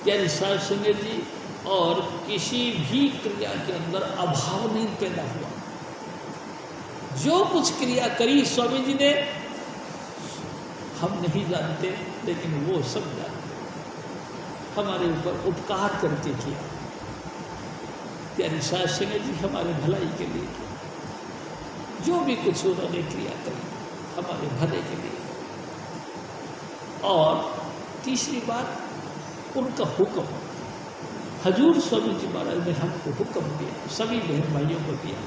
प्यारी साध संगत जी, और किसी भी क्रिया के अंदर अभाव नहीं पैदा हुआ। जो कुछ क्रिया करी स्वामी जी ने, हम नहीं जानते, लेकिन वो सब जानते, हमारे ऊपर उपकार करके किया। प्यारी साध संगत जी, हमारे भलाई के लिए किया। जो भी कुछ उन्होंने क्रिया करी हमारे भले के लिए। और तीसरी बात, उनका हुक्म, हजूर स्वामी जी महाराज ने हमको हुक्म दिया, सभी बहन भाइयों को दिया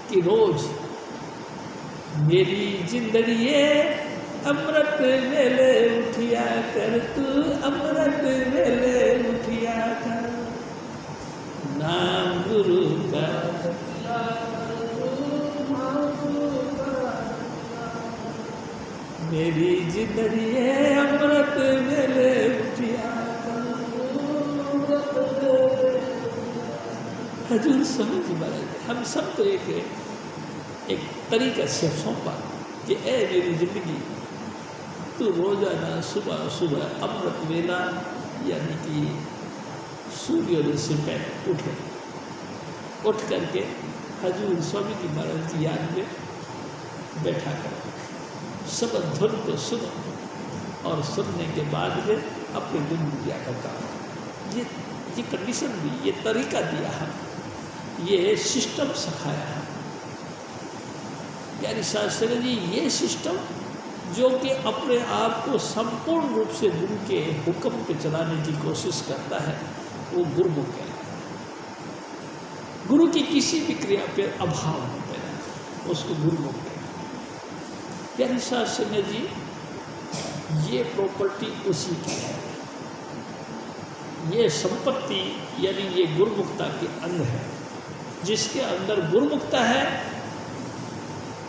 कि रोज मेरी जिंदगी अमृत वेले उठिया कर, तू अमृत वेले उठिया कर, नाम गुरु का मेरी जिंदगी अमृत वेले उठिया कर। हजूर स्वामी जी महाराज हम सबको एक तरीका से सौंपा कि ए मेरी जिंदगी, तू रोजाना सुबह सुबह अमृत वेला यानी कि सूर्योदय से पहले उठ करके हजूर स्वामी जी महाराज की याद में बैठा करो, सब धुन को सुनो और सुनने के बाद में अपने दिन गुजरा करता हूँ। ये कंडीशन दी, ये तरीका दिया है, ये सिस्टम सिखाया है। प्यारी शास्त्री जी, ये सिस्टम जो कि अपने आप को संपूर्ण रूप से गुरु के हुक्म पे चलाने की कोशिश करता है, वो गुरुमुख है। गुरु की किसी भी क्रिया पे अभाव नहीं पैदा, उसको गुरुमुख है। प्यारी शास्त्री जी, ये प्रॉपर्टी उसी की है, ये संपत्ति यानी ये गुरुमुक्ता के अंग है। जिसके अंदर गुरुमुक्ता है,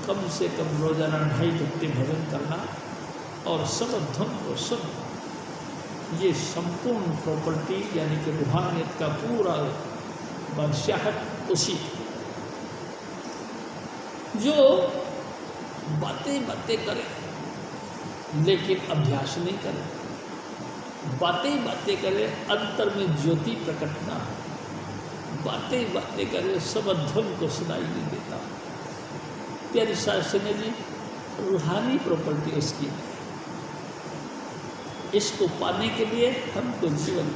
कम से कम रोजाना 2.5 घंटे भजन करना और सब धुन को सुनना, ये संपूर्ण प्रॉपर्टी यानी कि रूहानियत का पूरा बादशाहत उसी। जो बातें करे लेकिन अभ्यास नहीं करे, बातें करे अंतर में ज्योति प्रकट ना हो, बातें करे सब धुन को सुनाई नहीं देता। प्यारी शास्त्री जी, रूहानी प्रॉपर्टी उसकी है। इसको पाने के लिए हमको जीवन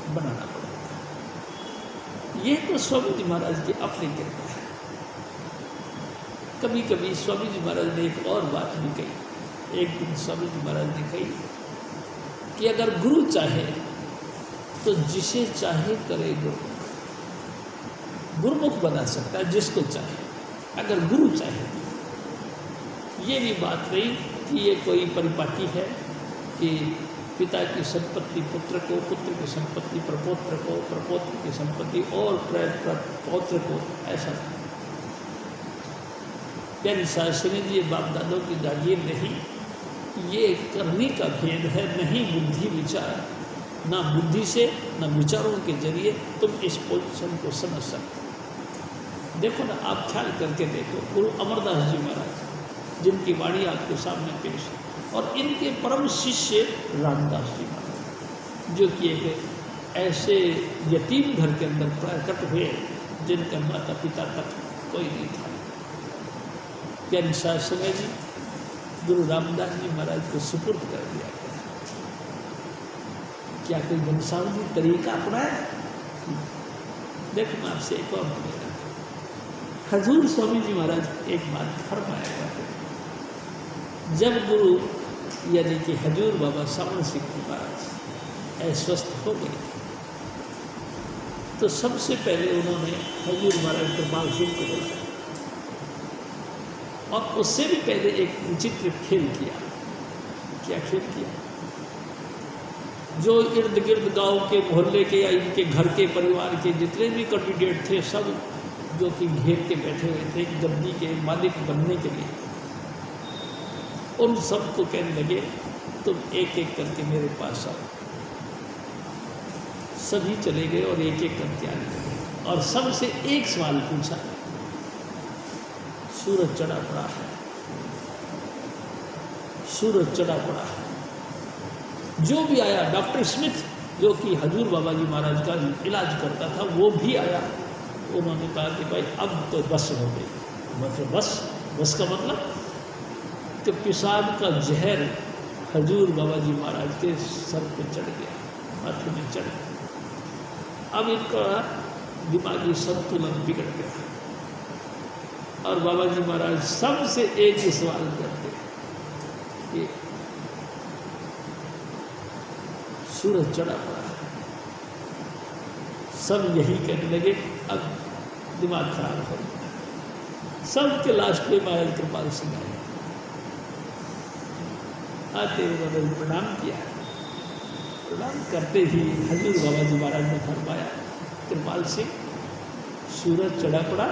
बनाना पड़ेगा। ये तो स्वामी जी महाराज की अपनी कृपा है। कभी कभी स्वामी जी महाराज ने एक और बात भी कही। एक दिन स्वामी जी महाराज ने कही कि अगर गुरु चाहे तो जिसे चाहे करे गुरुमुख बना सकता है, जिसको चाहे, अगर गुरु चाहे। ये भी बात नहीं कि ये कोई परिपाटी है कि पिता की संपत्ति पुत्र को, पुत्र की संपत्ति प्रपोत्र को, प्रपोत्र की संपत्ति और पौत्र को, ऐसा नहीं। प्यारी शास्त्री जी, ये बाप दादों की जागीर नहीं, ये करने का भेद है। नहीं बुद्धि विचार, ना बुद्धि से ना विचारों के जरिए तुम इस पोजीशन को समझ सकते। देखो ना, आप ख्याल करके देखो, गुरु अमरदास जी महाराज जिनकी वाणी आपके सामने पेश है, और इनके परम शिष्य रामदास जी महाराज, जो कि एक ऐसे यतीम घर के अंदर प्रकट हुए जिनका माता पिता तक कोई नहीं था। प्यारी शास्त्री जी, गुरु रामदास जी महाराज को सुपुर्द कर दिया गया। क्या कोई वंशावली तरीका अपनाया? देखो, मैं आपसे एक और बोलेगा। हजूर स्वामी जी महाराज एक बात फरमाया करते, जब गुरु यानी कि हजूर बाबा सावन सिंह जी महाराज अस्वस्थ हो गए, तो सबसे पहले उन्होंने हजूर महाराज कृपाल सिंह को बुलाया और उससे भी पहले एक विचित्र खेल किया। क्या खेल किया। जो इर्द गिर्द गांव के मोहल्ले के या इनके घर के परिवार के जितने भी कैंडिडेट थे, सब जो कि घेर के बैठे हुए थे गद्दी के मालिक बनने के लिए, उन सबको कहने लगे तुम एक एक करके मेरे पास आओ। सभी चले गए और एक एक करके आने लगे और सबसे एक सवाल पूछा, सूरज चढ़ा पड़ा है, सूरज चढ़ा पड़ा है। जो भी आया, डॉक्टर स्मिथ जो कि हजूर बाबा जी महाराज का इलाज करता था वो भी आया। उन्होंने कहा कि भाई अब तो बस हो गई। मतलब बस का मतलब कि पेशाब का जहर हजूर बाबा जी महाराज के सर पे चढ़ गया, माथे में चढ़ गया। अब इनका दिमागी संतुलन बिगड़ गया और बाबा जी महाराज सबसे एक ही सवाल करते कि सूरज चढ़ा पड़ा है। सब यही कहने लगे, अब दिमाग खराब हो गया। सबके लास्ट में महाराज कृपाल सिंह आए। आते उन्होंने प्रणाम किया। प्रणाम करते ही हजूर बाबा जी महाराज ने फरमाया, कृपाल सिंह सूरज चढ़ा पड़ा।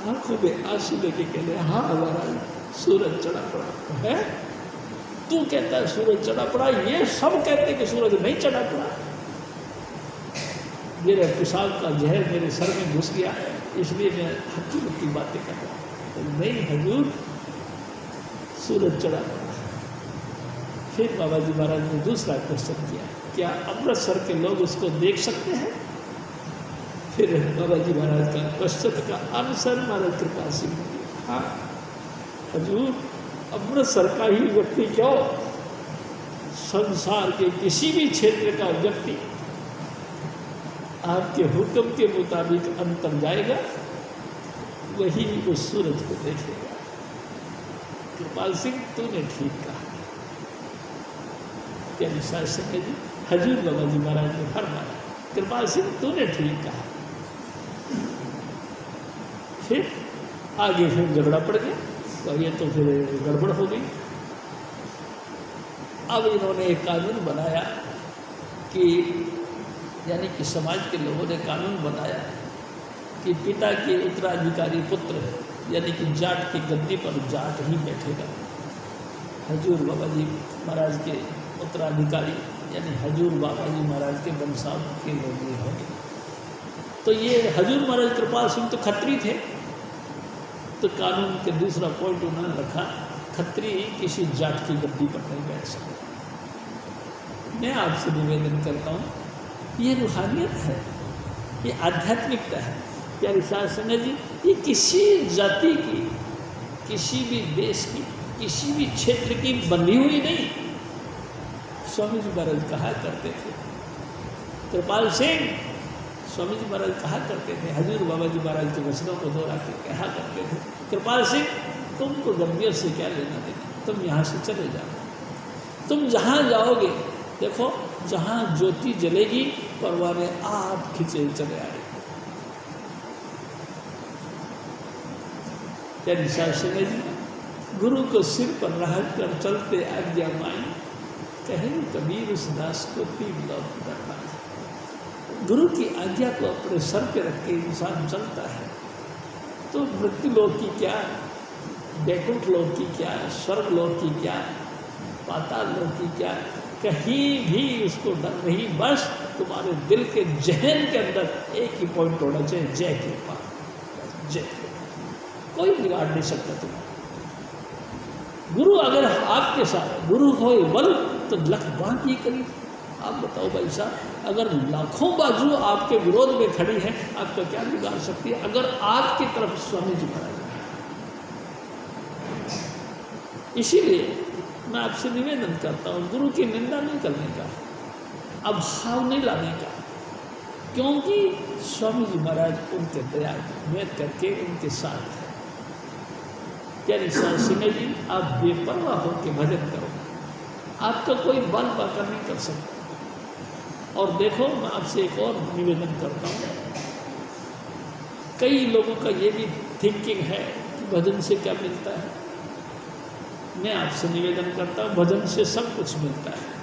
आंखों में आंसू लेके कह रहे, हाँ महाराज सूरज चढ़ा पड़ा है। तू कहता है सूरज चढ़ा पड़ा, ये सब कहते कि सूरज नहीं चढ़ा पड़ा। मेरे पेशाब का जहर मेरे सर में घुस गया, इसलिए मैं हक्की बक्की बातें कर रहा हूँ। तो नहीं हजूर, सूरज चढ़ा पड़ा। फिर बाबा जी महाराज ने दूसरा क्वेश्चन किया, क्या अमृतसर के लोग उसको देख सकते हैं? फिर बाबा जी महाराज का क्वेश्चन का आंसर महाराज कृपा सिंह ने दिया, हाँ हजूर, अमृतसर का ही व्यक्ति क्यों, संसार के किसी भी क्षेत्र का व्यक्ति आपके हुक्म के मुताबिक अंतर जाएगा, वही उस सूरज को देखेगा। कृपाल सिंह तूने ठीक कहा। क्या विश्वास संजय जी, हजूर बाबा जी महाराज ने फरमाया, कृपाल सिंह तूने ठीक कहा। फिर आगे फिर झगड़ा पड़ गया, तो ये तो फिर गड़बड़ हो गई। अब इन्होंने एक कानून बनाया कि यानी कि समाज के लोगों ने कानून बनाया कि पिता के उत्तराधिकारी पुत्र यानी कि जाट की गद्दी पर जाट ही बैठेगा। हजूर बाबा जी महाराज के उत्तराधिकारी यानी हजूर बाबा जी महाराज के वंशावली के लोग ये होंगे। तो ये हजूर महाराज कृपाल सिंह तो खत्री थे, तो कानून के दूसरा पॉइंट उन्होंने रखा, खत्री किसी जाट की गद्दी पर नहीं बैठ सकता। मैं आपसे निवेदन करता हूँ, ये रूहानियत है, ये आध्यात्मिकता है। प्यारे साध संगत जी, ये किसी जाति की, किसी भी देश की, किसी भी क्षेत्र की बंधी हुई नहीं। स्वामी जी महाराज कहा करते थे, कृपाल सिंह, स्वामी जी महाराज कहा करते थे, हजूर बाबा जी महाराज के वचनों को दोहरा के कहा करते थे, कृपाल सिंह तुमको गद्दियों से क्या लेना देना, तुम यहाँ से चले जाओ। तुम जहाँ जाओगे देखो, जहाँ ज्योति जलेगी परवाने आप खिंचे चले आए। यानी शास्त्री जी, गुरु को सिर पर रख कर चलते आज्ञा माई, कहे कबीर उस दास को 3 लोक करना। गुरु की आज्ञा को अपने सर पे रख के इंसान चलता है तो मृत्यु लोक की क्या, वैकुंठ लोक की क्या, स्वर्ग लोक की क्या, पाताल लोक की क्या, कहीं भी उसको डर नहीं। बस तुम्हारे दिल के जहन के अंदर एक ही पॉइंट होना चाहिए, जय कृपा, जय कृपा। कोई बिगाड़ नहीं सकता तुम्हें। गुरु अगर आपके साथ गुरु हो बल तो लख बात ही करी। आप बताओ भाई साहब, अगर लाखों बाजू आपके विरोध में खड़ी है, आपका क्या बिगाड़ सकती है? अगर आपकी तरफ स्वामी जी महाराज, इसीलिए मैं आपसे निवेदन करता हूँ, गुरु की निंदा नहीं करने का, अभाव नहीं लाने का, क्योंकि स्वामी जी महाराज उनके दया में करके उनके साथ है। यानी सिंह जी, आप बेपरवाह होकर भजन करो, आपका कोई बल बाकर नहीं कर सकता। और देखो, मैं आपसे एक और निवेदन करता हूँ, कई लोगों का ये भी थिंकिंग है कि भजन से क्या मिलता है। मैं आपसे निवेदन करता हूँ, भजन से सब कुछ मिलता है।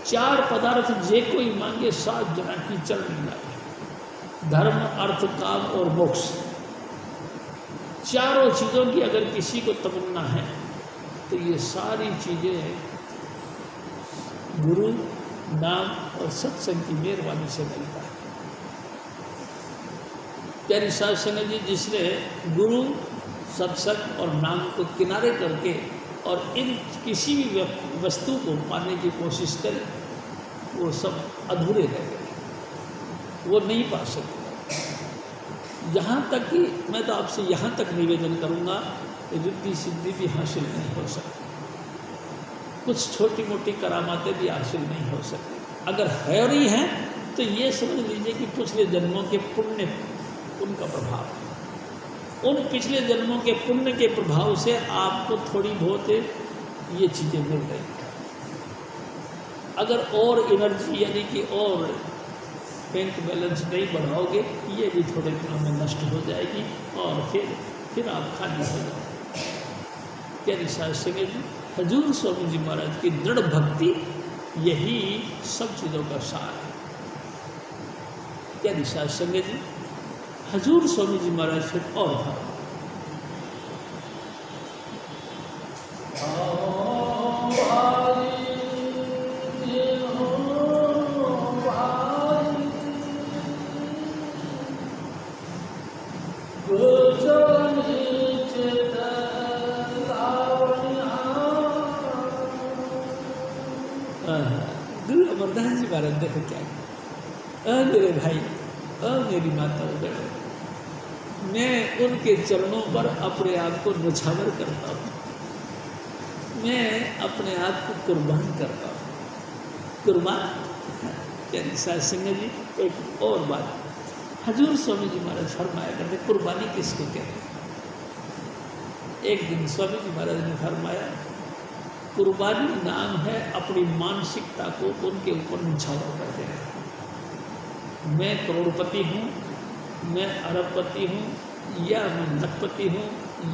4 पदार्थ जे कोई मांगे 7 जना की चल नहीं लागे, धर्म अर्थ काम और मोक्ष। चारों चीज़ों की अगर किसी को तमन्ना है तो ये सारी चीज़ें गुरु नाम और सत्संग की मेहरबानी से मिलता है। प्यारी साध संगत जी, जिसने गुरु सत्संग और नाम को किनारे करके और इन किसी भी वस्तु को पाने की कोशिश करे, वो सब अधूरे रह गए, वो नहीं पा सकते। यहाँ तक कि मैं तो आपसे यहाँ तक निवेदन करूँगा कि रिद्धि सिद्धि भी हासिल नहीं हो सकती, कुछ छोटी मोटी करामातें भी हासिल नहीं हो सकती। अगर है रही हैं तो ये समझ लीजिए कि पिछले जन्मों के पुण्य, उनका प्रभाव, उन पिछले जन्मों के पुण्य के प्रभाव से आपको थोड़ी बहुत ये चीज़ें मिल रही हैं। अगर और एनर्जी यानी कि और बैंक बैलेंस नहीं बढ़ाओगे, ये भी थोड़े दिनों में नष्ट हो जाएगी और फिर आप खाली हो जाओगे। प्यारी साध संगत जी, हजूर स्वामी जी महाराज की दृढ़ भक्ति यही सब चीज़ों का सार है। प्यारी साध संगत जी, हजूर स्वामी जी महाराज फिर और था। गुरु अमरदास जी महाराज देखो क्या, मेरे भाई, मेरी माता वगैरह, मैं उनके चरणों पर अपने आप को न्यौछावर करता हूँ, मैं अपने आप को कुर्बान करता हूँ। कुर्बान, प्यारी साध संगत जी, एक और बात, हजूर स्वामी जी महाराज फरमाया करते कुर्बानी किसको कहते हैं। एक दिन स्वामी जी महाराज ने फरमाया, कुर्बानी नाम है अपनी मानसिकता को उनके ऊपर न्यौछावर कर देना। मैं करोड़पति हूँ, मैं अरबपति हूँ, या मैं लखपति हूँ,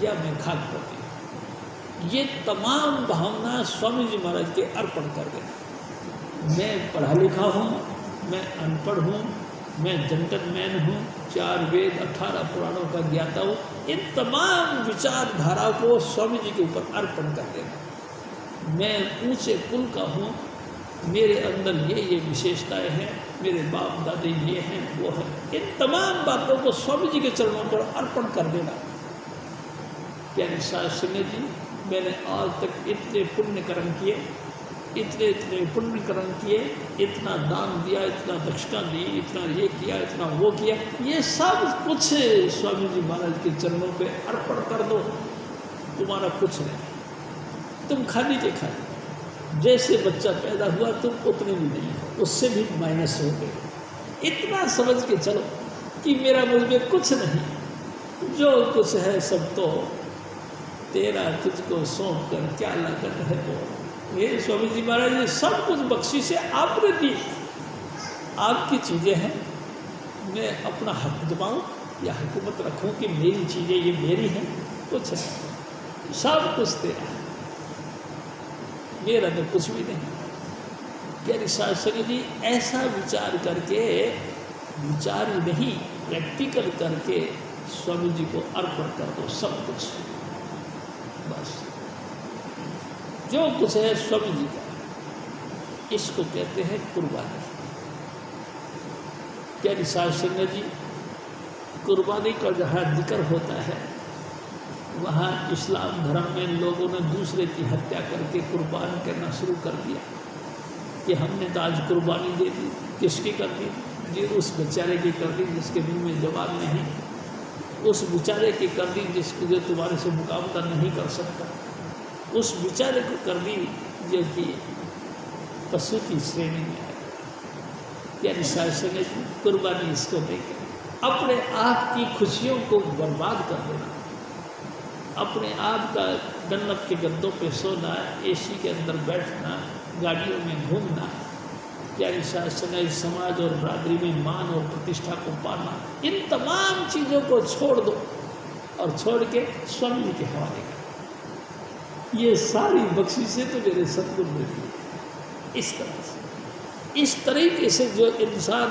या मैं खाकपति हूँ, ये तमाम भावना स्वामी जी महाराज के अर्पण कर देना। मैं पढ़ा लिखा हूँ, मैं अनपढ़ हूँ, मैं जेंटलमैन हूँ, 4 वेद 18 पुराणों का ज्ञाता हूँ, इन तमाम विचारधारा को स्वामी जी के ऊपर अर्पण कर देना। मैं ऊंचे कुल का हूँ, मेरे अंदर ये विशेषताएं हैं, मेरे बाप दादे ये हैं वो हैं, इन तमाम बातों को स्वामी जी के चरणों पर अर्पण कर देना। प्यारी साध संगत जी, मैंने आज तक इतने पुण्य कर्म किए, इतने पुण्य कर्म किए, इतना दान दिया, इतना दक्षिणा दी, इतना ये किया, इतना वो किया, ये सब कुछ स्वामी जी महाराज के चरणों पे अर्पण कर दो, तुम्हारा कुछ नहीं, तुम खाली के खाली। जैसे बच्चा पैदा हुआ तुम उतने भी नहीं हो, उससे भी माइनस हो गए। इतना समझ के चलो कि मेरा मुझ में कुछ नहीं, जो कुछ है सब तो तेरा, तुझको सौंप कर क्या लागत है वो। ये स्वामी जी महाराज ये सब कुछ बख्शिश से आपने दी, आपकी चीज़ें हैं, मैं अपना हक दबाऊँ या हुकूमत रखूँ कि मेरी चीज़ें ये मेरी हैं, कुछ नहीं, सब कुछ तेरा है, मेरा तो कुछ भी नहीं। प्यारी साध संगत जी, ऐसा विचार करके, विचार ही नहीं प्रैक्टिकल करके स्वामी जी को अर्पण कर दो सब कुछ, बस जो कुछ है स्वामी जी का, इसको कहते हैं कुर्बानी। प्यारी साध संगत जी, कुर्बानी का जहाँ जिक्र होता है वहाँ इस्लाम धर्म में लोगों ने दूसरे की हत्या करके कुर्बान करना शुरू कर दिया कि हमने तो आज कुर्बानी दे दी। किसकी कर दी? जी उस बेचारे की कर दी जिसके मुंह में जवाब नहीं, उस बेचारे की कर दी जिसको जो तुम्हारे से मुकाबला नहीं कर सकता, उस बेचारे को कर दी जो कि पशु की श्रेणी में है। प्यारी साध संगत जी, कुर्बानी इसको देकर अपने आप की खुशियों को बर्बाद कर देना, अपने आप का जन्नत के गद्दों पे सोना, एसी के अंदर बैठना, गाड़ियों में घूमना, प्यारी साध संगत समाज और बरादरी में मान और प्रतिष्ठा को पाना, इन तमाम चीज़ों को छोड़ दो और छोड़ के स्वामी जी के हवाले कर। ये सारी बख्शिशें तो मेरे सतगुरु ने दी। इस तरह से, इस तरीके से जो इंसान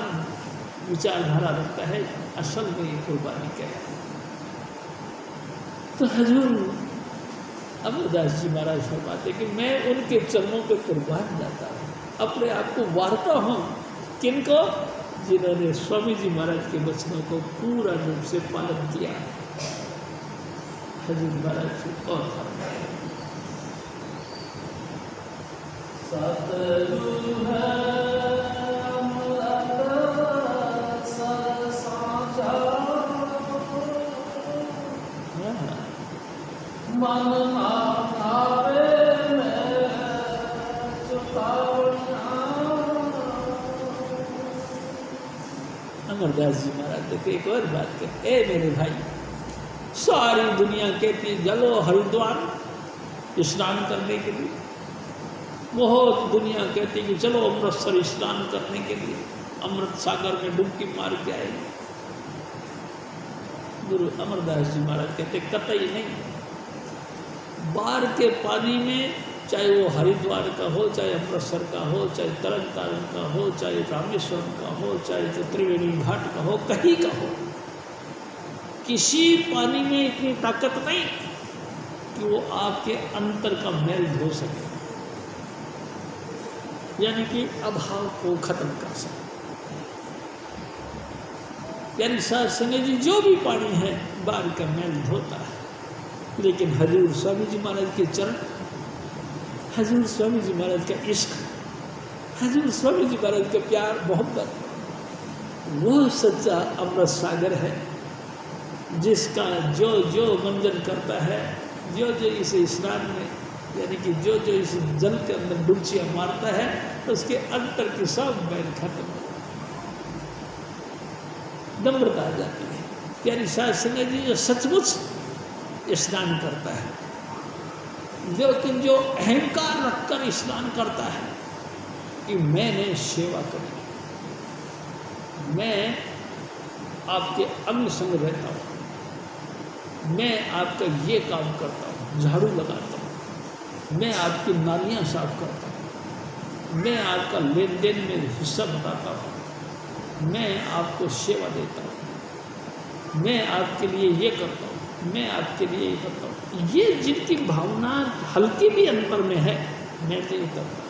विचारधारा रखता है, असल में ये कुर्बानी करे। तो हजूर अमरदास जी महाराज फरमाते कि मैं उनके चरणों पे कुर्बान जाता हूँ, अपने आप को वारता हूँ। किनको? जिन्होंने स्वामी जी महाराज के वचनों को पूरा रूप से पालन किया। हजूर महाराज जी और फरमाया, सतगुरु मन अमरदास जी महाराज देखो एक और बात कहते, ए मेरे भाई, सारी दुनिया कहती चलो हरिद्वार स्नान करने के लिए, बहुत दुनिया कहती कि चलो अमृतसर स्नान करने के लिए, अमृत सागर में डुबकी मार के आएगी। गुरु अमरदास जी महाराज कहते कतई नहीं, बाढ़ के पानी में, चाहे वो हरिद्वार का हो, चाहे अमृतसर का हो, चाहे तरन तारण का हो, चाहे रामेश्वरम का हो, चाहे तो त्रिवेणी घाट का हो, कहीं का हो, किसी पानी में इतनी ताकत नहीं कि वो आपके अंतर का मैल धो सके, यानी कि अभाव को खत्म कर सके। यानी साथ संगत जी जो भी पानी है बाढ़ का मैल धोता है, लेकिन हजूर स्वामी जी महाराज के चरण, हजूर स्वामी जी महाराज का इश्क, हजूर स्वामी जी महाराज का प्यार मोहब्बत, वो सच्चा अमृत सागर है, जिसका जो जो मंजन करता है, जो जो इस स्नान में, यानी कि जो जो इस जल के अंदर डुबकियाँ मारता है, तो उसके अंतर के सब मैल खत्म हो, नम्रता आ जाती है। यानी साथ संगत जी जो सचमुच स्नान करता है, लेकिन जो अहंकार रखकर स्नान करता है कि मैंने सेवा करी, मैं आपके अंग संग रहता हूँ, मैं आपका ये काम करता हूँ, झाड़ू लगाता हूँ, मैं आपकी नालियाँ साफ करता हूँ, मैं आपका लेन देन में हिस्सा बताता हूँ, मैं आपको सेवा देता हूँ, मैं आपके लिए ये करता हूँ, मैं आपके लिए ये करता हूँ। ये जिनकी भावना हल्की भी अंतर में है, मैं नहीं करता,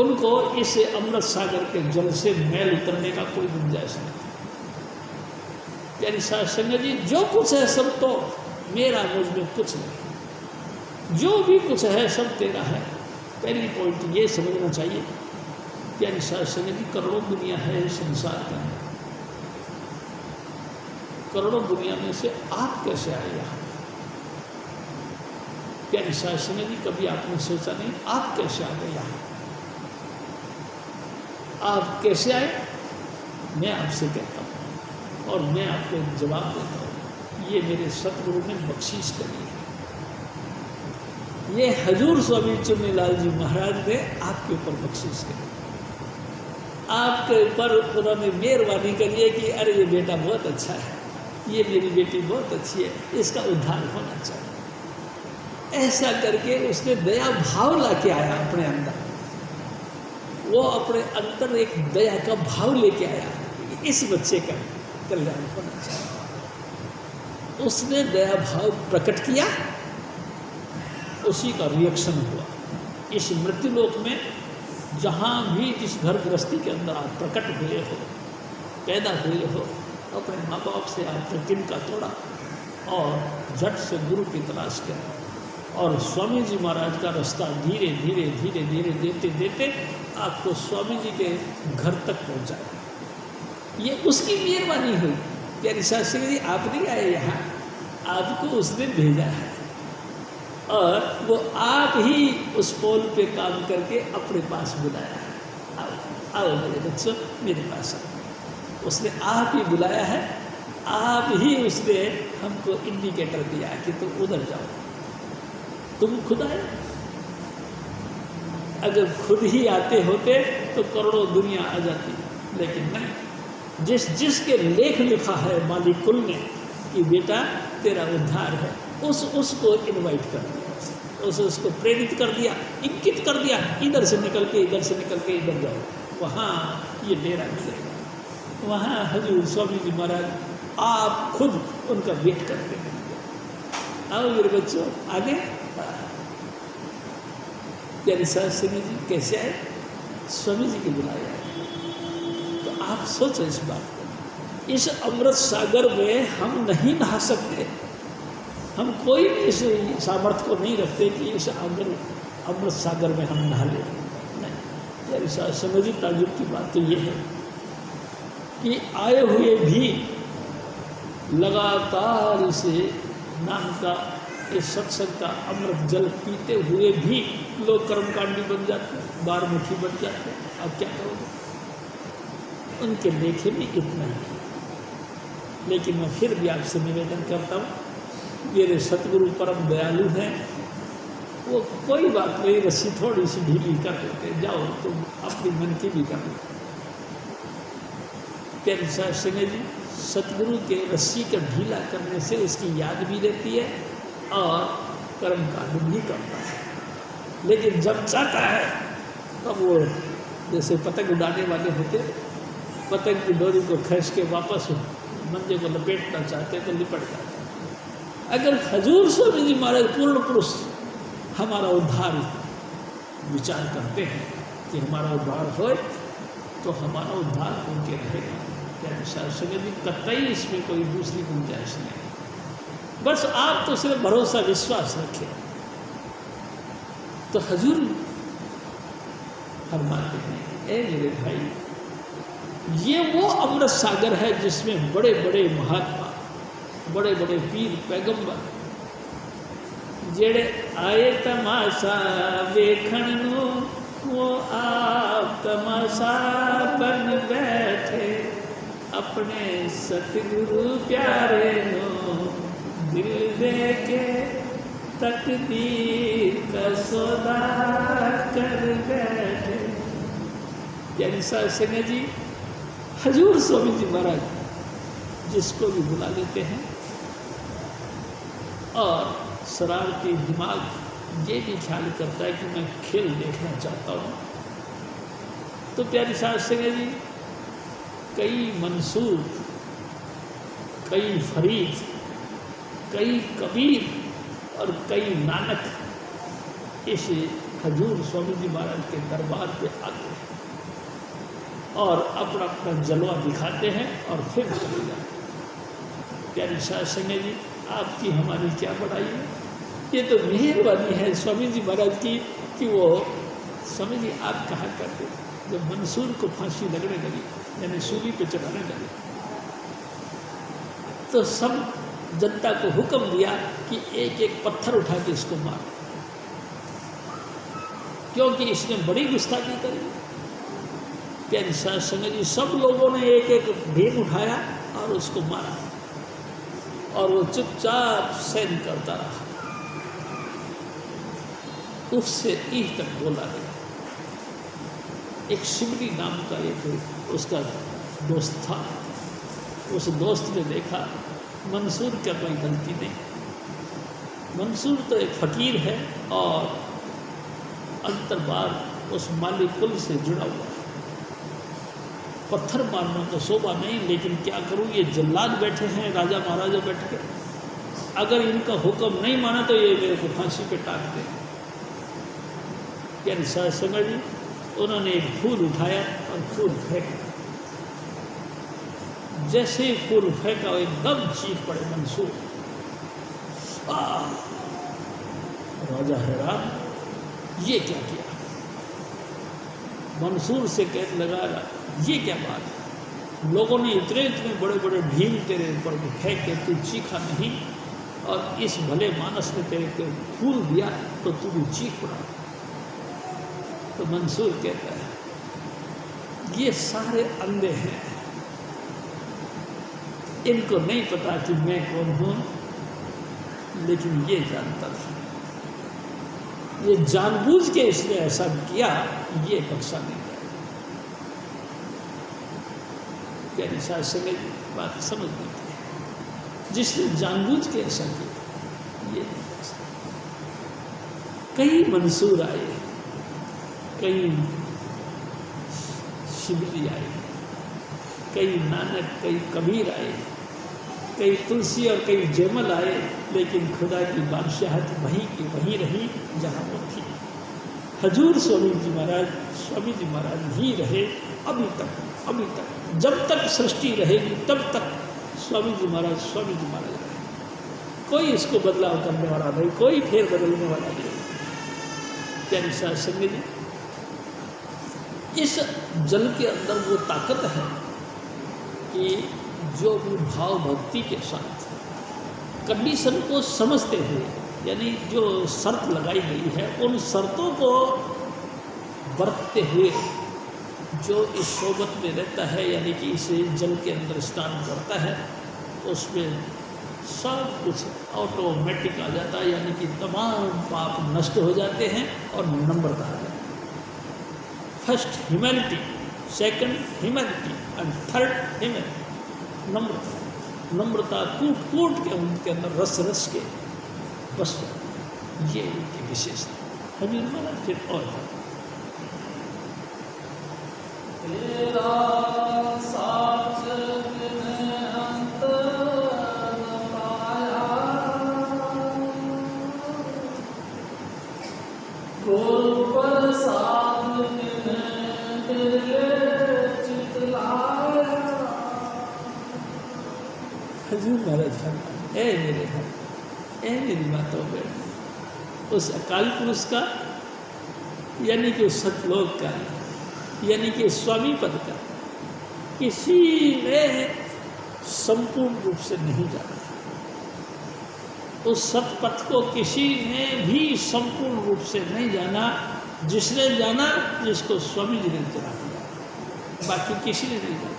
उनको इस अमृत सागर के जल से मैल उतरने का कोई गुंजाइश नहीं। यानी साथ संगत जी जो कुछ है सब तो मेरा, मुझ में कुछ नहीं, जो भी कुछ है सब तेरा है। पहली पॉइंट ये समझना चाहिए। यानी साथ संगत जी करोड़ों दुनिया है इस संसार का, करोड़ों दुनिया में से आप कैसे आए यहाँ? क्या निशासन जी कभी आपने सोचा नहीं आप कैसे आ गए यहाँ? आप कैसे आए? मैं आपसे कहता हूँ और मैं आपको एक जवाब देता हूँ, ये मेरे सतगुरु ने बख्शीश करी है। ये हजूर स्वामी चुन्नीलाल जी महाराज ने आपके ऊपर बख्शीश करी, आपके ऊपर उन्होंने मेहरबानी करी है कि अरे ये बेटा बहुत अच्छा है, ये मेरी बेटी बहुत अच्छी है, इसका उद्धार होना चाहिए। ऐसा करके उसने दया भाव ला के आया अपने अंदर, वो अपने अंदर एक दया का भाव लेके आया, इस बच्चे का कल्याण होना चाहिए। उसने दया भाव प्रकट किया, उसी का रिएक्शन हुआ। इस मृत्युलोक में जहाँ भी जिस घर गृहस्थी के अंदर आप प्रकट हुए हो, पैदा हुए हो, अपने माँ बाप से आपने तिनका तोड़ा और झट से गुरु की तलाश करें और स्वामी जी महाराज का रास्ता धीरे धीरे धीरे धीरे देते देते आपको स्वामी जी के घर तक पहुँचाए। ये उसकी मेहरबानी हुई। प्यारी शास्त्री जी आप नहीं आए यहाँ, आपको उसने भेजा है और वो आप ही उस पोल पे काम करके अपने पास बुलाया है। आओ आओ मेरे बच्चों मेरे पास आओ। उसने आप ही बुलाया है, आप ही उसने हमको इंडिकेटर दिया है कि तुम उधर जाओ। तुम खुद आए, अगर खुद ही आते होते तो करोड़ों दुनिया आ जाती, लेकिन नहीं। जिसके लेख लिखा है मालिक कुल ने कि बेटा तेरा उद्धार है, उसको इनवाइट कर दिया, उसको प्रेरित कर दिया, इंगित कर दिया, इधर से निकल के इधर जाओ, वहाँ ये डेरा मिलेगा, वहाँ हजूर स्वामी जी महाराज आप खुद उनका वेट करते हैं। आओ मेरे बच्चों आगे। प्यारी साहब जी कैसे आए? स्वामी जी के बुलाए आए। तो आप सोचो इस बात को, इस अमृत सागर में हम नहीं नहा सकते, हम कोई भी इस सामर्थ्य को नहीं रखते कि इस अमृत सागर में हम नहा लें। नहीं, प्यारी साहब जी ताजुब की बात तो ये है कि आए हुए भी लगातार इसे नाम का, इस सत्संग का अमृत जल पीते हुए भी लोग कर्मकांडी बन जाते हैं, बारमुखी बन जाते हैं। अब क्या करोगे? उनके लेखे भी इतना ही। लेकिन मैं फिर भी आपसे निवेदन करता हूँ, मेरे सतगुरु परम दयालु हैं, वो कोई बात नहीं, रस्सी थोड़ी सी ढीली कर देते, जाओ तुम अपनी मन की भी कर लो। प्यारी साहब सिंह जी सतगुरु के रस्सी का ढीला करने से उसकी याद भी रहती है और कर्म कांड भी करता है। लेकिन जब चाहता है तब वो जैसे पतंग उड़ाने वाले होते, पतंग की डोरी को खींच के वापस मंजे को लपेटना चाहते तो लिपट जाते। अगर हजूर स्वामी जी महाराज पूर्ण पुरुष हमारा उद्धार विचार करते हैं कि हमारा उद्धार हो, तो हमारा उद्धार होके रहेगा। संगत जी कतई इसमें कोई दूसरी गुंजाइश नहीं। बस आप तो सिर्फ भरोसा विश्वास रखें। तो हजूर फरमाते हैं, ए मेरे भाई, ये वो अमृत सागर है जिसमें बड़े बड़े महात्मा, बड़े बड़े पीर पैगंबर जेड़े आए तमाशा वेखण नू, वो आप तमाशा बन बैठे, अपने सतगुरु प्यारे नो दिल दे के तकदीर का सौदा कर बैठे। यानी साहब सिंह जी हजूर स्वामी जी महाराज जिसको भी बुला लेते हैं, और शरारती दिमाग ये भी ख्याल करता है कि मैं खेल देखना चाहता हूँ, तो प्यारी साहब सिंह जी कई मंसूर, कई फरीद, कई कबीर और कई नानक इस हजूर स्वामी जी महाराज के दरबार पे आते हैं और अपना अपना जलवा दिखाते हैं और फिर चले जाते हैं। प्यारी साहब सिंह जी आपकी हमारी क्या बड़ाई है, ये तो मेहरबानी है स्वामी जी महाराज की कि वो स्वामी जी आप कहा करते थे जब मंसूर को फांसी लगने लगी, यानी सूली पे चढ़ाने लगे, तो सब जनता को हुक्म दिया कि एक एक पत्थर उठा के इसको मारो, क्योंकि इसने बड़ी गुस्ताखी करी। प्यारी साहब संग जी सब लोगों ने एक एक ढेर उठाया और उसको मारा, और वो चुपचाप सहन करता रहा। उससे ईह तक बोला गया। एक शिवली नाम का एक उसका दोस्त था, उस दोस्त ने देखा मंसूर का कोई गलती नहीं, मंसूर तो एक फ़कीर है और अंतर्बार उस माली कुल से जुड़ा हुआ है, पत्थर मारना तो शोभा नहीं, लेकिन क्या करूँ, ये जल्लाद बैठे हैं, राजा महाराजा बैठ के, अगर इनका हुक्म नहीं माना तो ये मेरे को फांसी पे टाँग दें। यानी साहब समझ जी उन्होंने एक फूल उठाया और फूल फेंका, जैसे ही फूल फेंका एकदम चीख पड़े मंसूर। राजा हैरान, ये क्या किया? मंसूर से कहने लगा ये क्या बात है, लोगों ने इतने इतने बड़े बड़े ढील तेरे ऊपर फेंके, तू चीखा नहीं, और इस भले मानस ने तेरे को फूल दिया तो तू भी चीख पड़ा। तो मंसूर कहता है ये सारे अंधे हैं, इनको नहीं पता कि मैं कौन हूँ, लेकिन ये जानता था, ये जानबूझ के इसने ऐसा किया, ये बख्शा नहीं गया। प्यारी साहब से बात समझ नहीं थी, जिसने जानबूझ के ऐसा किया ये कई मंसूर आए, कई शिबली आए, कई नानक, कई कबीर आए, कई तुलसी और कई जयमल आए, लेकिन खुदा की बादशाहत वहीं की वहीं रही जहाँ वो थी। हजूर स्वामी जी महाराज ही रहे अभी तक, जब तक सृष्टि रहेगी तब तक स्वामी जी महाराज रहे। कोई इसको बदलाव करने वाला नहीं, कोई फेर बदलने वाला नहीं। प्यारी साध संगत जी, इस जल के अंदर वो ताकत है कि जो भी भाव भक्ति के साथ कंडीशन को समझते हुए, यानी जो शर्त लगाई गई है उन शर्तों को बरतते हुए जो इस सोबत में रहता है, यानी कि इस जल के अंदर स्नान करता है, उसमें सब कुछ ऑटोमेटिक आ जाता है, यानी कि तमाम पाप नष्ट हो जाते हैं और नम्रता आ जाती है। First humanity, second humanity and third humanity, नम्रता कूट कूट के उनके अंदर रस रस के बस, ये उनकी विशेषता। हजूर महाराज फिर और हजूर महाराज फरमाए, ए मेरे भाई, ए मेरी बातों में, उस अकाल पुरुष का, यानी कि उस सतलोक का, यानी कि स्वामी पद का किसी ने संपूर्ण रूप से नहीं जाना। उस सतपथ को किसी ने भी संपूर्ण रूप से नहीं जाना। जिसने जाना, जिसको स्वामी जी ने जाना, बाकी किसी ने नहीं जाना।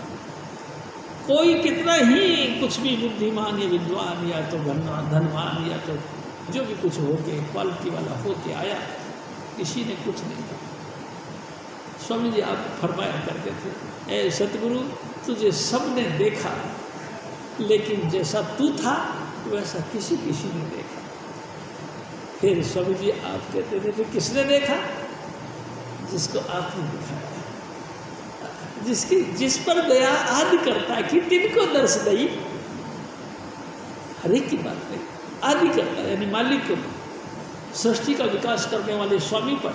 कोई कितना ही कुछ भी बुद्धिमान या विद्वान या तो धनवान या तो जो भी कुछ हो के क्वालिटी वाला हो के आया, किसी ने कुछ नहीं कहा। स्वामी जी आप फरमाया करते थे, ए सतगुरु, तुझे सबने देखा, लेकिन जैसा तू था वैसा किसी ने देखा। फिर स्वामी जी आप कहते थे, फिर किसने देखा? जिसको आपने दिखाया, जिस पर दया आदि करता है कि तिनको दर्श दई, हर एक की बात नहीं, आदि करता है यानी मालिक को, सृष्टि का विकास करने वाले स्वामी पर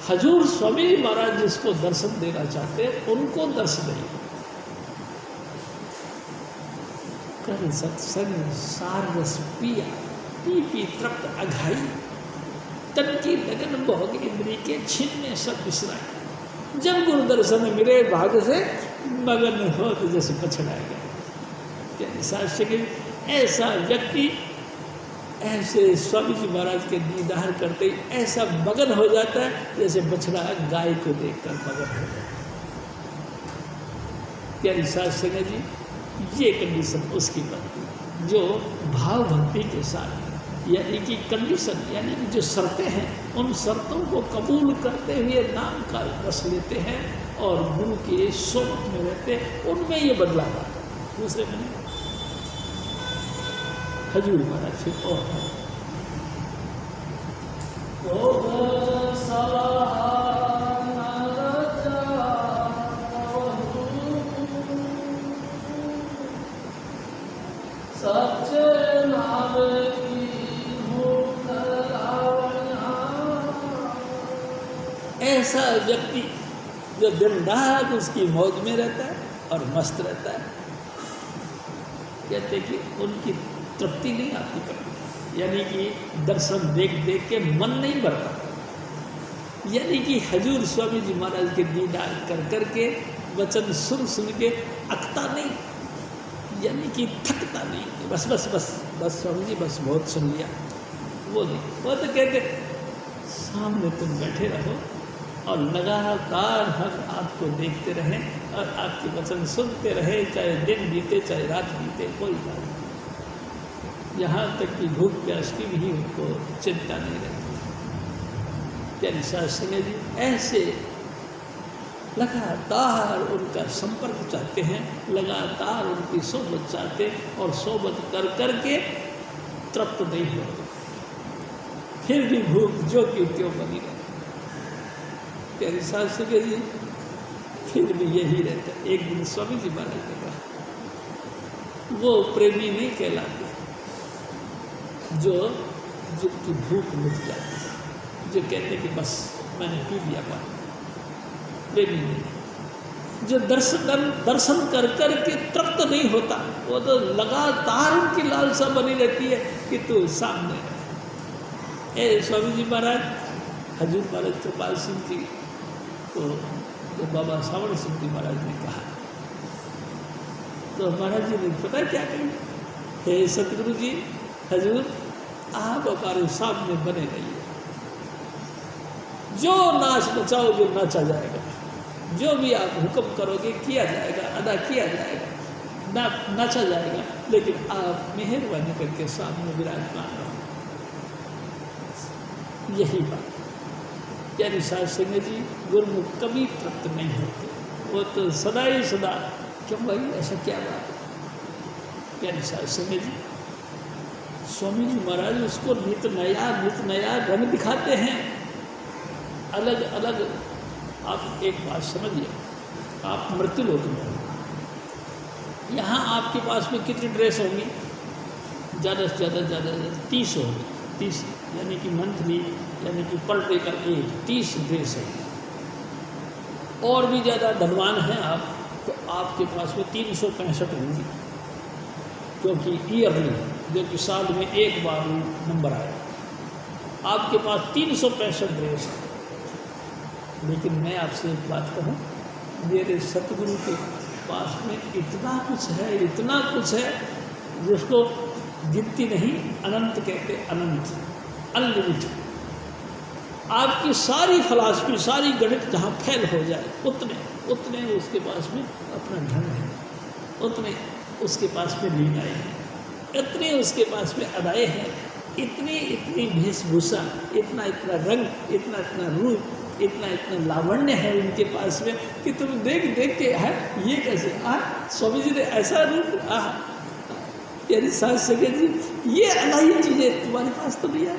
हजूर स्वामी महाराज जिसको दर्शन देना चाहते हैं उनको दर्शन दई। कर सत्संग सार रस पिया, पी तृप्त अघाई, तन की लगन भोग इंद्री के छिन्न सब बिसराई। जब गुरु दर्शन मिले भाग्य से मगन हो तो जैसे पछड़ाएगा। ऐसा व्यक्ति ऐसे स्वामी जी महाराज के दीदार करते ही ऐसा मगन हो जाता है जैसे बछड़ा गाय को देखकर मगन हो जाता है। प्यारी साध संगत जी, ये कंडीशन उसकी बनती जो भाव भक्ति के साथ, यानी कि कंडीशन, यानी कि जो शर्तें हैं, उन शर्तों को कबूल करते हुए नाम का रस लेते हैं और गुरु के सोबत में रहते हैं, उनमें ये बदलाव आता है, दूसरे में नहीं। हजूर महाराज फिर और ऐसा व्यक्ति जो दिन रात उसकी मौज में रहता है और मस्त रहता है, कहते कि उनकी तृप्ति नहीं आती कभी, यानी कि दर्शन देख देख के मन नहीं भरता, यानी कि हजूर स्वामी जी महाराज के दीदार कर कर के वचन सुन सुन के अकता नहीं, यानी कि थकता नहीं, बस बस बस बस स्वामी जी बस बहुत सुन लिया, वो नहीं। वो तो कहते सामने तुम बैठे रहो और लगातार हम आपको देखते रहें और आपके वचन सुनते रहे, चाहे दिन बीते चाहे रात बीते, कोई बात नहीं। यहाँ तक कि भूख प्यास की भी उनको चिंता नहीं रहती। प्यारी साध संगत जी, ऐसे लगातार उनका संपर्क चाहते हैं, लगातार उनकी सोबत चाहते हैं और सोबत कर कर के तृप्त नहीं होते, फिर भी भूख जो की त्यों बनी रहती। प्यारी सास संगत जी फिर भी यही रहता। एक दिन स्वामी जी महाराज ने कहा, वो प्रेमी नहीं कहलाते जो जिनकी भूख मिट जाती, जो कहते कि बस मैंने पी लिया पानी, प्रेमी नहीं। जो दर्शन कर कर के तृप्त नहीं होता, वो तो लगातार उनकी लालसा बनी रहती है कि तू सामने रहे। स्वामी जी महाराज, हजूर महाराज कृपाल सिंह जी को तो बाबा सावण सिंह जी महाराज ने कहा, तो महाराज जी ने पता क्या कही, हे सतगुरु जी, हजूर आप हमारे सामने बने रहिए, जो नाच नचाओ जो नाचा जाएगा, जो भी आप हुक्म करोगे किया जाएगा, अदा किया जाएगा, नाचा जाएगा, लेकिन आप मेहरबानी करके सामने विराजमान रहो। यही बात प्यारी साध संगत जी, गुरुमुख कभी तृप्त नहीं होते, वो तो सदा ही सदा, क्यों भाई ऐसा क्या बात है। प्यारी साध संगत जी, स्वामी जी महाराज उसको नित नया रंग दिखाते हैं, अलग अलग। आप एक बात समझिए, आप मृत्यु लोक में हो, यहाँ आपके पास में कितनी ड्रेस होंगी, ज़्यादा से ज़्यादा 30 होगी, 30 यानी कि मंथली, यानी कि पर डे का 30 ड्रेस है। और भी ज़्यादा धनवान हैं आप, तो आपके पास में 365 होंगी, क्योंकि ईयरली, जो कि साल में एक बार नंबर आए, आपके पास 365 ड्रेस है। लेकिन मैं आपसे एक बात कहूँ, मेरे सतगुरु के पास में इतना कुछ है जिसको गिनती नहीं, अनंत कहते, अनंत, अनलिमिटेड। आपकी सारी फिलॉसफी, सारी गणित जहाँ फेल हो जाए, उतने उसके पास में अपना धन है, उतने उसके पास में लीलाएँ हैं, इतने उसके पास में अदाएँ हैं, इतनी वेशभूषा, इतना रंग, इतना रूप, इतना लावण्य है उनके पास में कि तुम देख के है ये कैसे, स्वामी जी ने ऐसा रूप, प्यारी साध संगत जी, ये अलाही चीज़ें तुम्हारे पास तो नहीं है,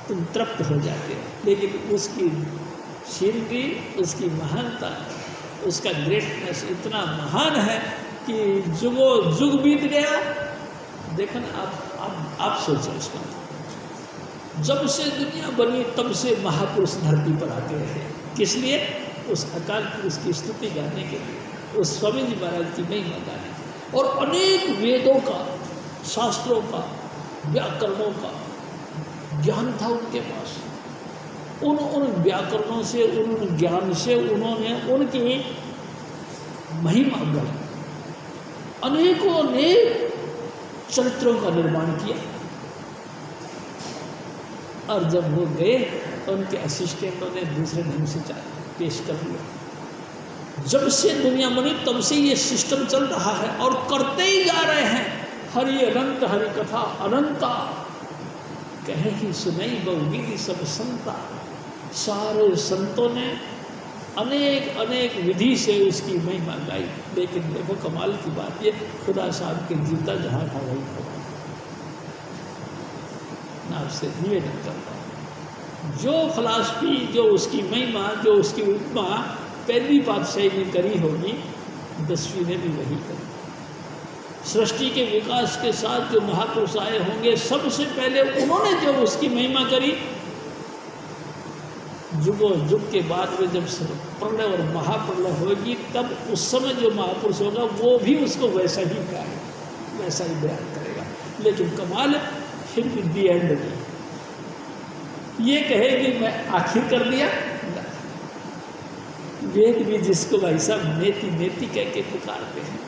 तुम तृप्त हो जाते हो। लेकिन उसकी शीलता, उसकी महानता, उसका ग्रेटनेस इतना महान है कि जुग बीत गया। देखो ना, आप सोचो इस बात, जब से दुनिया बनी तब से महापुरुष धरती पर आते रहे, किस लिए? उस अकाल पुरुष की स्तुति गाने के लिए, उस स्वामी जी महाराज की महिमा गाने, और अनेक वेदों का, शास्त्रों का, व्याकरणों का ज्ञान था उनके पास। उन व्याकरणों से, उन ज्ञान से उन्होंने उनकी महिमा गाई, अनेकों चरित्रों का निर्माण किया। और जब वो गए तो उनके असिस्टेंटों ने दूसरे ढंग से पेश कर दिया। जब से दुनिया बनी तब से ये सिस्टम चल रहा है और करते ही जा रहे हैं। हरि अनंत हरि कथा अनंता, कहे ही सुनई बहुविधि सब संता। सारे संतों ने अनेक विधि से उसकी महिमा गाई। लेकिन देखो कमाल की बात, ये खुदा साहब के जीता जहाँ था वही था। मैं आपसे निवेदन करता हूँ, जो फिलॉसफी, जो उसकी महिमा, जो उसकी उपमा पहली पातशाही ने करी होगी, 10वीं ने भी वही करी। सृष्टि के विकास के साथ जो महापुरुष आए होंगे, सबसे पहले उन्होंने जो उसकी महिमा करी, जुगों जुग के बाद में जब प्रलय और महाप्रलय होगी, तब उस समय जो महापुरुष होगा वो भी उसको वैसा ही करेगा, वैसा ही बयान करेगा। लेकिन कमाल फिर भी दी एंड में ये कहेगी मैं आखिर कर दिया। वेद भी जिसको भाई साहब नेति नेति कह के पुकारते हैं,